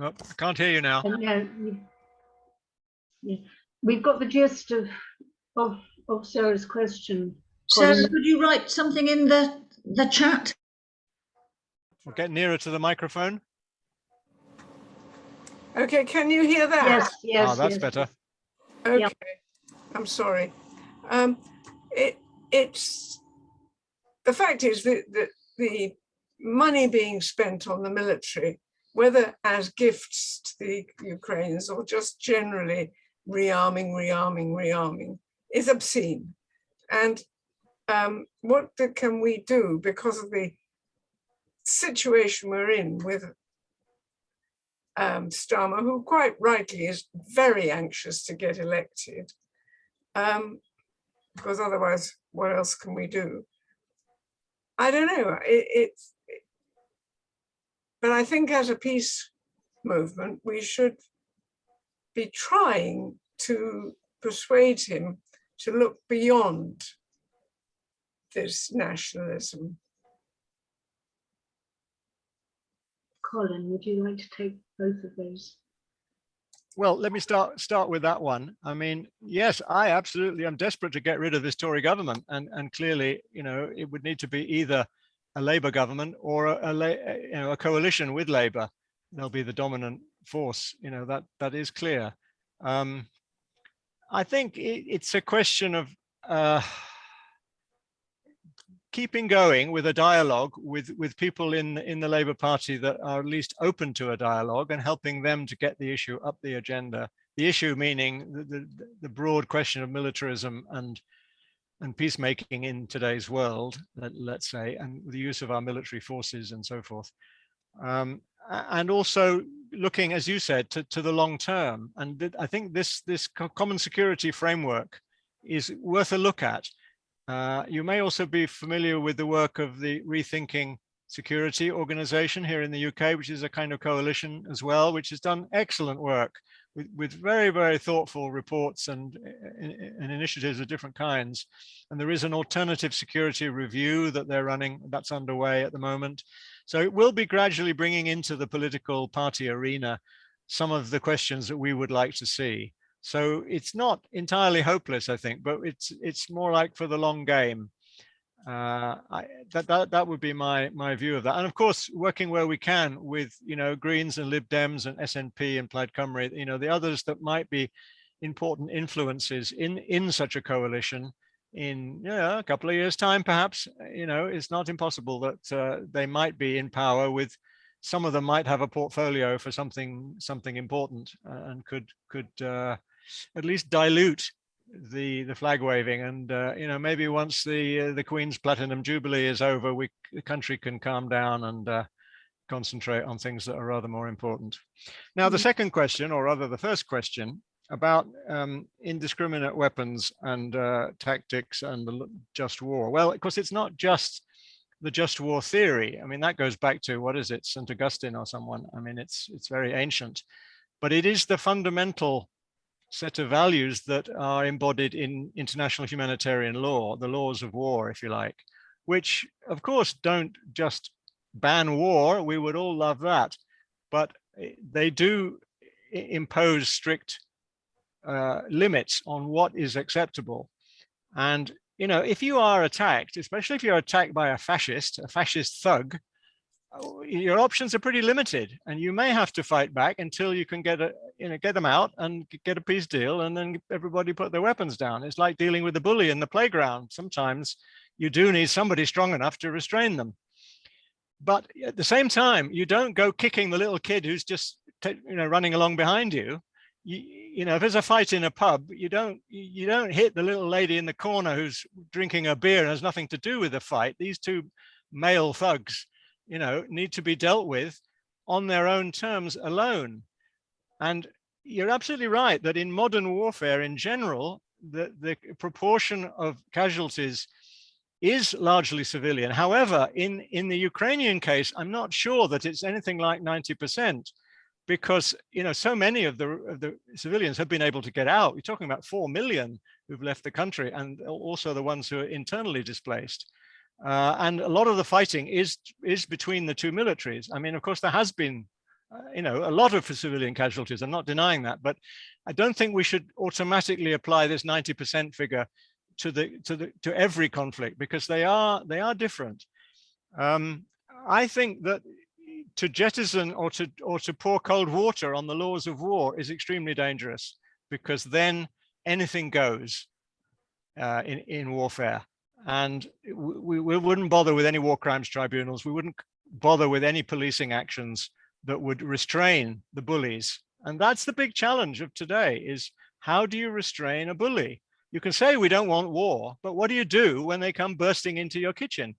Oh, I can't hear you now. We've got the gist of Sarah's question. Sarah, Colin. could you write something in the chat? We'll get nearer to the microphone. Okay, can you hear that? Yes, yes. That's yes. better. Okay, Yep. I'm sorry. It's the fact is that the money being spent on the military, whether as gifts to the Ukrainians or just generally rearming, is obscene. And what can we do because of the situation we're in with Starmer, who quite rightly is very anxious to get elected, because otherwise, what else can we do? I don't know. But I think as a peace movement, we should be trying to persuade him to look beyond this nationalism. Colin, would you like to take both of those? Well, let me start with that one. I mean, yes, I absolutely am desperate to get rid of this Tory government, and clearly, it would need to be either a Labour government or a coalition with Labour. They'll be the dominant force. That is clear. I think it's a question of keeping going with a dialogue with people in the Labour Party that are at least open to a dialogue, and helping them to get the issue up the agenda. The issue meaning the broad question of militarism and peacemaking in today's world, let's say, and the use of our military forces and so forth. And also looking, as you said, to the long term. And I think this common security framework is worth a look at. You may also be familiar with the work of the Rethinking Security organization here in the UK, which is a kind of coalition as well, which has done excellent work with very, very thoughtful reports and initiatives of different kinds. And there is an alternative security review that they're running that's underway at the moment. So it will be gradually bringing into the political party arena some of the questions that we would like to see. So it's not entirely hopeless, I think, but it's more like for the long game. That would be my view of that. And of course, working where we can with Greens and Lib Dems and SNP and Plaid Cymru, the others that might be important influences in such a coalition in a couple of years' time, perhaps. It's not impossible that they might be in power with. Some of them might have a portfolio for something important and could at least dilute the flag waving. And maybe once the Queen's Platinum Jubilee is over, the country can calm down and concentrate on things that are rather more important. Now, the second question, or rather the first question, about indiscriminate weapons and tactics and the just war. Well, of course, it's not just the just war theory. I mean, that goes back to, what is it, St. Augustine or someone? I mean, it's very ancient, but it is the fundamental set of values that are embodied in international humanitarian law, the laws of war, if you like, which of course don't just ban war. We would all love that, but they do impose strict limits on what is acceptable. And if you are attacked, especially if you're attacked by a fascist thug, your options are pretty limited, and you may have to fight back until you can get them out and get a peace deal, and then everybody put their weapons down. It's like dealing with a bully in the playground. Sometimes you do need somebody strong enough to restrain them. But at the same time, you don't go kicking the little kid who's just running along behind you. If there's a fight in a pub, you don't hit the little lady in the corner who's drinking a beer and has nothing to do with the fight. These two male thugs, need to be dealt with on their own terms alone. And you're absolutely right that in modern warfare in general, the proportion of casualties is largely civilian. However, in the Ukrainian case, I'm not sure that it's anything like 90%. Because so many of the civilians have been able to get out. You're talking about 4 million who've left the country, and also the ones who are internally displaced. And a lot of the fighting is between the two militaries. I mean, of course, there has been a lot of civilian casualties. I'm not denying that, but I don't think we should automatically apply this 90% figure to every conflict, because they are different. I think that to jettison or to pour cold water on the laws of war is extremely dangerous, because then anything goes in warfare. And we wouldn't bother with any war crimes tribunals. We wouldn't bother with any policing actions that would restrain the bullies. And that's the big challenge of today, is how do you restrain a bully? You can say we don't want war, but what do you do when they come bursting into your kitchen?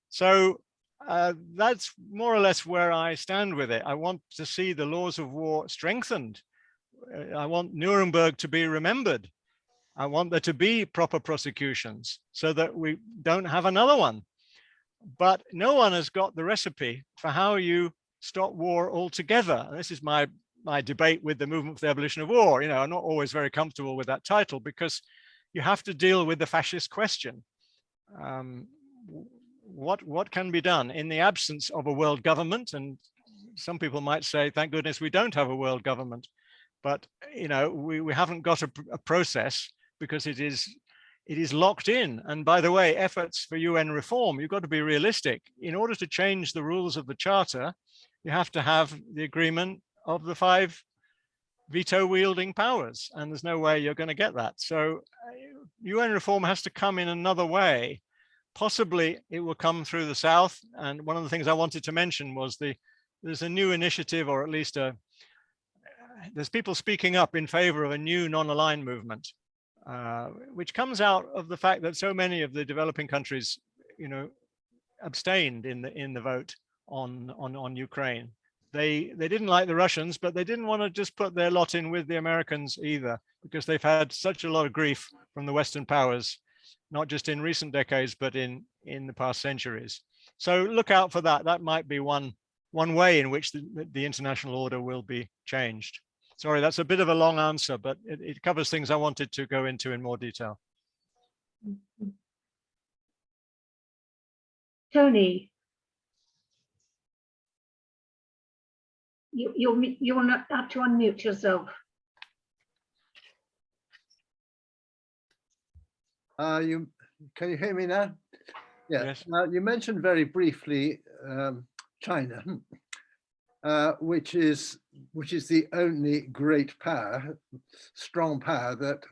So that's more or less where I stand with it. I want to see the laws of war strengthened. I want Nuremberg to be remembered. I want there to be proper prosecutions so that we don't have another one. But no one has got the recipe for how you stop war altogether. And this is my debate with the movement for the abolition of war. I'm not always very comfortable with that title, because you have to deal with the fascist question. What can be done in the absence of a world government? And some people might say, thank goodness we don't have a world government. But we haven't got a process, because it is locked in. And by the way, efforts for UN reform, you've got to be realistic. In order to change the rules of the Charter, you have to have the agreement of the 5 veto-wielding powers, and there's no way you're going to get that. So UN reform has to come in another way. Possibly it will come through the South. And one of the things I wanted to mention was there's a new initiative, or at least there's people speaking up in favor of a new non-aligned movement, which comes out of the fact that so many of the developing countries, abstained in the vote on Ukraine. They didn't like the Russians, but they didn't want to just put their lot in with the Americans either, because they've had such a lot of grief from the Western powers, not just in recent decades, but in the past centuries. So look out for that. That might be one way in which the international order will be changed. Sorry, that's a bit of a long answer, but it covers things I wanted to go into in more detail. Tony, you'll not have to unmute yourself. Can you hear me now? Yeah. Yes. Now, you mentioned very briefly China, which is which is the only great power, strong power that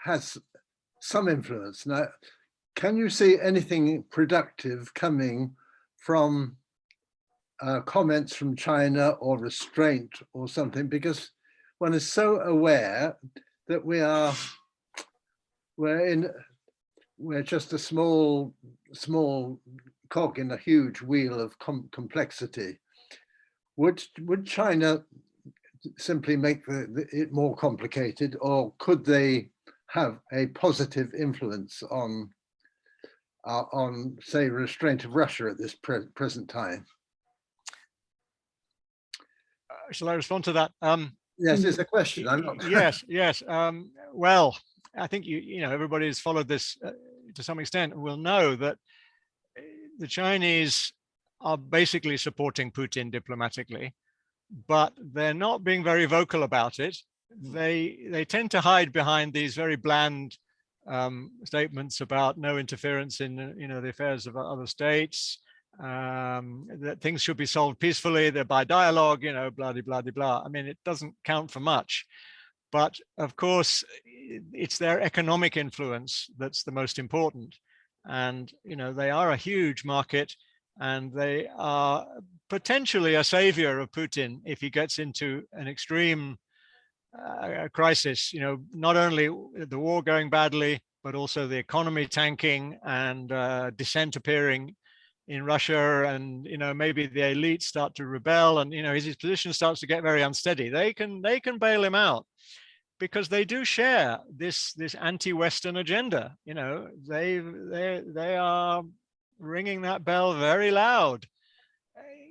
has some influence. Now, can you see anything productive coming from comments from China or restraint or something? Because one is so aware that we're just a small cog in a huge wheel of complexity. Would China simply make it more complicated, or could they have a positive influence on say, restraint of Russia at this present time? Shall I respond to that? Yes, it's a question. I'm not. Yes. Well, I think you know everybody who's followed this to some extent will know that the Chinese are basically supporting Putin diplomatically, but they're not being very vocal about it. They tend to hide behind these very bland statements about no interference in the affairs of other states, that things should be solved peacefully, they're by dialogue, blah, blah, blah, blah. I mean, it doesn't count for much. But of course, it's their economic influence that's the most important. And, they are a huge market, and they are potentially a savior of Putin if he gets into an extreme crisis, not only the war going badly, but also the economy tanking and dissent appearing in Russia, and maybe the elite start to rebel, and his position starts to get very unsteady. They can bail him out, because they do share this anti-Western agenda. They are ringing that bell very loud.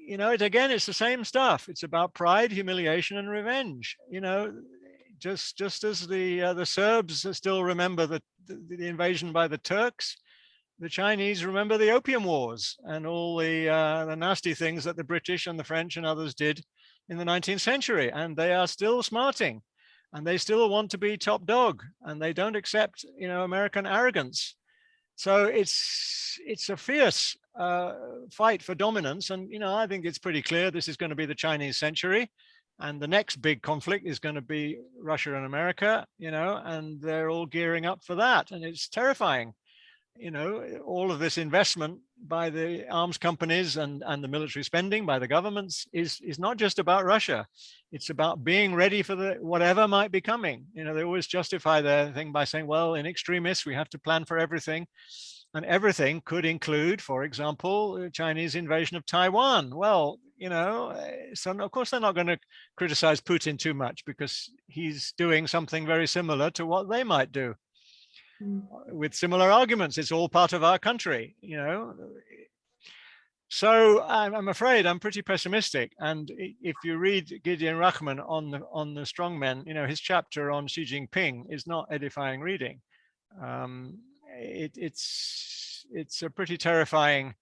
It's the same stuff. It's about pride, humiliation, and revenge. Just as the Serbs still remember the invasion by the Turks, the Chinese remember the Opium Wars and all the nasty things that the British and the French and others did in the 19th century. And they are still smarting, and they still want to be top dog, and they don't accept American arrogance. So it's a fierce fight for dominance, and I think it's pretty clear this is going to be the Chinese century, and the next big conflict is going to be Russia and America, and they're all gearing up for that, and it's terrifying. All of this investment by the arms companies and the military spending by the governments is not just about Russia. It's about being ready for whatever might be coming. They always justify their thing by saying, well, in extremis, we have to plan for everything. And everything could include, for example, the Chinese invasion of Taiwan. Well, so of course they're not going to criticize Putin too much, because he's doing something very similar to what they might do. With similar arguments. It's all part of our country, So I'm afraid I'm pretty pessimistic. And if you read Gideon Rachman on the strongmen, his chapter on Xi Jinping is not edifying reading. It's a pretty terrifying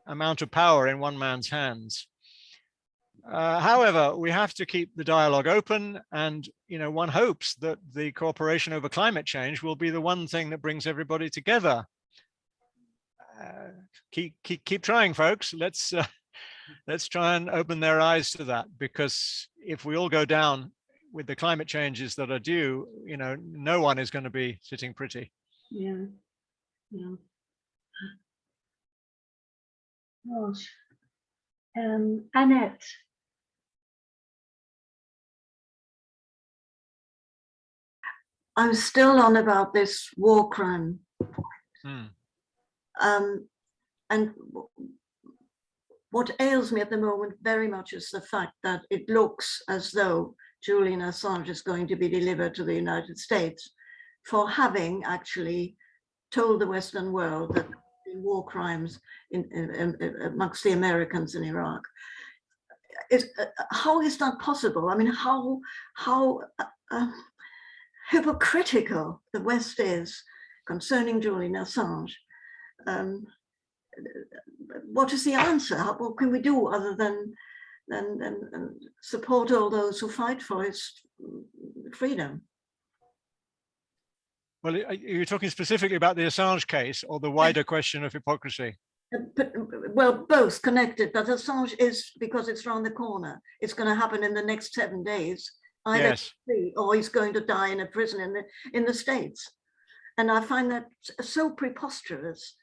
amount of power in one man's hands. However, we have to keep the dialogue open, and one hopes that the cooperation over climate change will be the one thing that brings everybody together. Keep trying, folks. Let's try and open their eyes to that, because if we all go down with the climate changes that are due, no one is going to be sitting pretty. Yeah. Gosh. Annette. I'm still on about this war crime. And what ails me at the moment very much is the fact that it looks as though Julian Assange is going to be delivered to the United States for having actually told the Western world that war crimes amongst the Americans in Iraq. How is that possible? I mean, how hypocritical the West is concerning Julian Assange. What is the answer? What can we do other than support all those who fight for his freedom? Well, are you talking specifically about the Assange case, or the wider question of hypocrisy? But, well, both connected, but Assange is, because it's around the corner. It's going to happen in the next 7 days. Either Yes. or he's going to die in a prison in the States. And I find that so preposterous.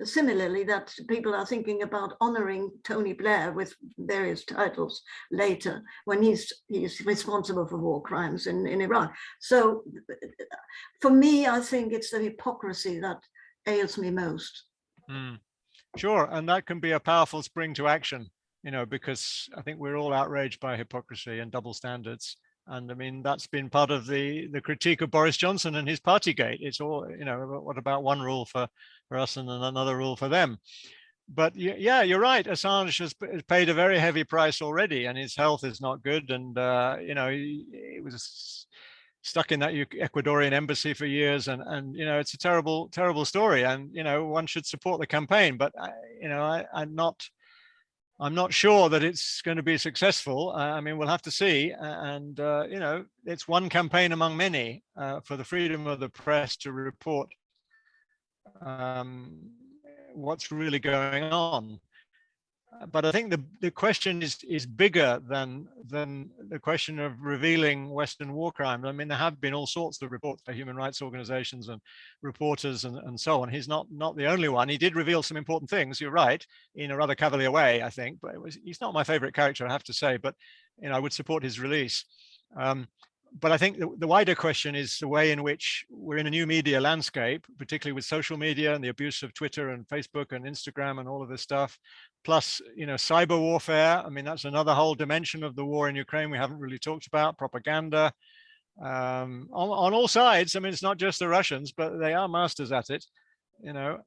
Similarly, that people are thinking about honoring Tony Blair with various titles later when he's responsible for war crimes in Iraq. So for me, I think it's the hypocrisy that ails me most. Sure, and that can be a powerful spring to action, you know, because I think we're all outraged by hypocrisy and double standards. And I mean, that's been part of the critique of Boris Johnson and his Partygate. It's all, you know, what about one rule for us and another rule for them? But yeah, you're right. Assange has paid a very heavy price already, and his health is not good. And, you know, he was stuck in that Ecuadorian embassy for years. And you know, it's a terrible, terrible story. And, you know, one should support the campaign. But, you know, I'm not sure that it's going to be successful. I mean, we'll have to see. And, you know, it's one campaign among many for the freedom of the press to report what's really going on. But I think the question is bigger than the question of revealing Western war crimes. I mean, there have been all sorts of reports by human rights organizations and reporters and so on. He's not the only one. He did reveal some important things, you're right, in a rather cavalier way, I think. But he's not my favorite character, I have to say. But, you know, I would support his release. But I think the wider question is the way in which we're in a new media landscape, particularly with social media and the abuse of Twitter and Facebook and Instagram and all of this stuff. Plus, you know, cyber warfare. I mean, that's another whole dimension of the war in Ukraine we haven't really talked about. Propaganda on all sides. I mean, it's not just the Russians, but they are masters at it, you know.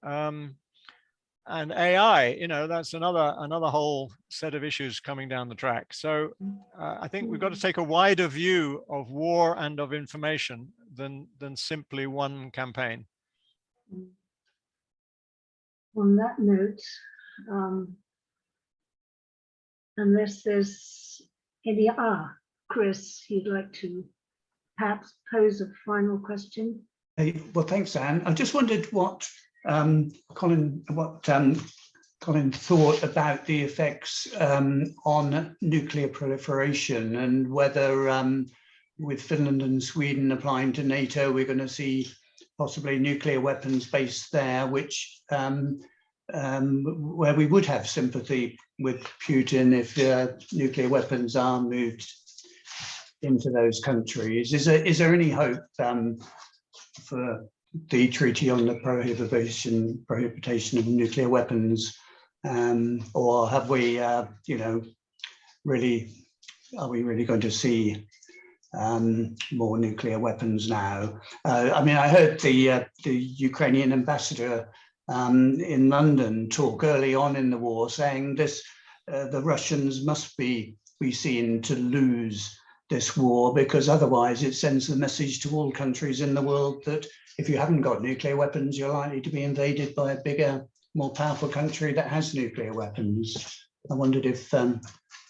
And AI, you know, that's another whole set of issues coming down the track. So I think we've got to take a wider view of war and of information than simply one campaign. On that note, unless there's any, Chris, you'd like to perhaps pose a final question? Well, thanks, Anne. I just wondered what Colin thought about the effects on nuclear proliferation, and whether with Finland and Sweden applying to NATO, we're going to see possibly nuclear weapons based there, which where we would have sympathy with Putin if nuclear weapons are moved into those countries. Is there any hope for the treaty on the prohibition of nuclear weapons, or have we, you know, are we really going to see more nuclear weapons now? I mean, I heard the Ukrainian ambassador in London talk early on in the war, saying this: the Russians must be seen to lose this war, because otherwise it sends the message to all countries in the world that if you haven't got nuclear weapons, you're likely to be invaded by a bigger, more powerful country that has nuclear weapons. I wondered if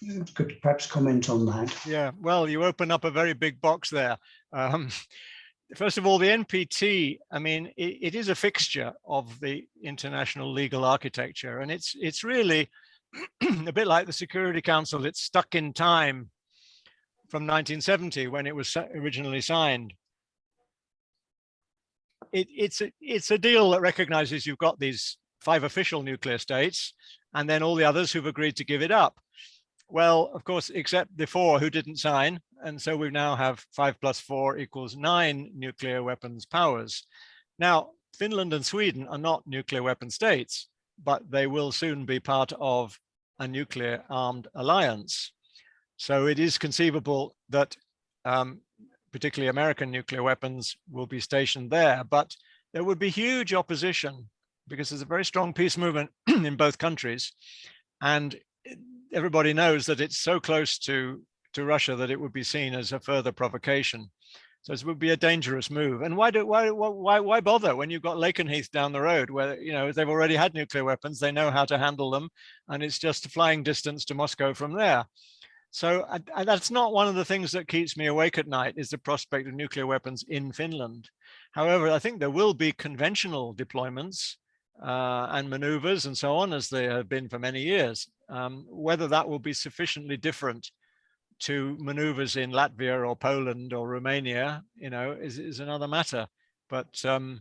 you could perhaps comment on that. Yeah, well, you open up a very big box there. First of all, the NPT, I mean, it is a fixture of the international legal architecture, and it's really a bit like the Security Council. It's stuck in time from 1970 when it was originally signed. It's a deal that recognizes you've got these 5 official nuclear states and then all the others who've agreed to give it up. Well, of course, except the 4 who didn't sign. And so we now have 5 + 4 = 9 nuclear weapons powers. Now, Finland and Sweden are not nuclear weapon states, but they will soon be part of a nuclear armed alliance. So it is conceivable that particularly American nuclear weapons will be stationed there, but there would be huge opposition because there's a very strong peace movement in both countries. And everybody knows that it's so close to Russia that it would be seen as a further provocation. So it would be a dangerous move. And why bother when you've got Lakenheath down the road, where, you know, they've already had nuclear weapons, they know how to handle them, and it's just a flying distance to Moscow from there. So that's not one of the things that keeps me awake at night, is the prospect of nuclear weapons in Finland. However, I think there will be conventional deployments and maneuvers and so on, as they have been for many years. Whether that will be sufficiently different to maneuvers in Latvia or Poland or Romania, is another matter. But the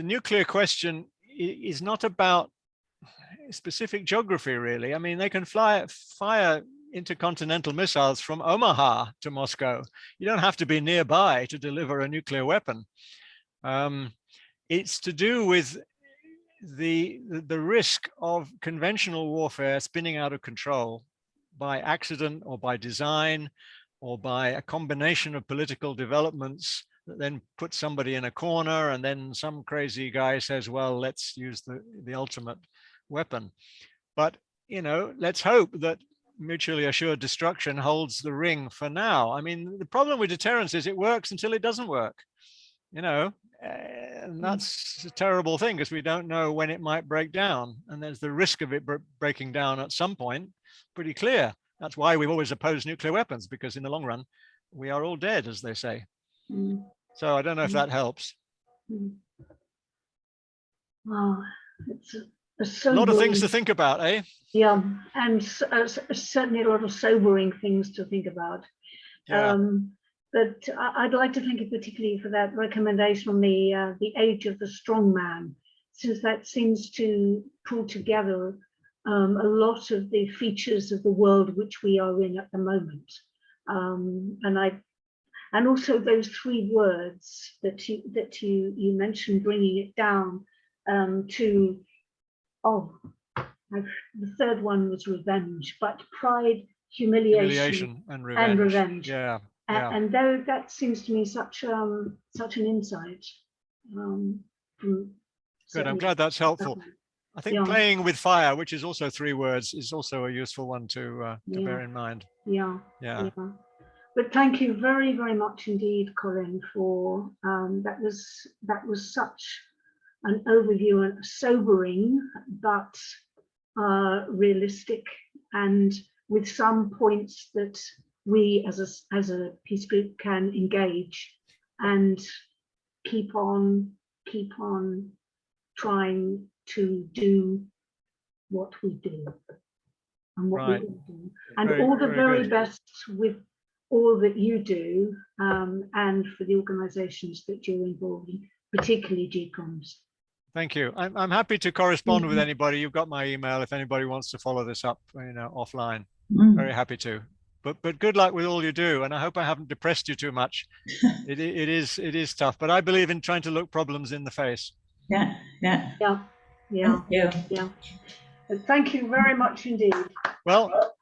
nuclear question is not about specific geography, really. I mean, they can fire intercontinental missiles from Omaha to Moscow. You don't have to be nearby to deliver a nuclear weapon. It's to do with the risk of conventional warfare spinning out of control by accident or by design or by a combination of political developments that then put somebody in a corner, and then some crazy guy says, well, let's use the ultimate weapon. But, let's hope that mutually assured destruction holds the ring for now. I mean, the problem with deterrence is it works until it doesn't work, and that's a terrible thing because we don't know when it might break down. And there's the risk of it breaking down at some point, pretty clear. That's why we've always opposed nuclear weapons, because in the long run, we are all dead, as they say. So I don't know if that helps. Wow, it's a lot of things to think about, eh? Yeah, and certainly a lot of sobering things to think about. Yeah. But I'd like to thank you particularly for that recommendation on the age of the strong man, since that seems to pull together a lot of the features of the world which we are in at the moment. And also those three words that you mentioned, bringing it down to, the third one was revenge, but pride, humiliation and revenge. Yeah. And though that seems to me such an insight. Good, I'm glad that's helpful. I think playing with fire, which is also three words, is also a useful one to bear in mind. Yeah. But thank you very, very much indeed, Colin, for that was such an overview, and sobering but realistic, and with some points that we as a peace group can engage and keep on trying to do what we do and what we do, and all the very best with all that you do, and for the organizations that you're involved in, particularly GCOMS. Thank you. I'm happy to correspond with anybody. You've got my email if anybody wants to follow this up, offline. Very happy to. But good luck with all you do, and I hope I haven't depressed you too much. It is tough, but I believe in trying to look problems in the face. Yeah. Yeah. But thank you very much indeed. Well,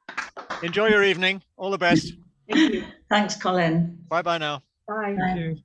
enjoy your evening. All the best. Thank you. Thanks, Colin. Bye now. Bye. Bye.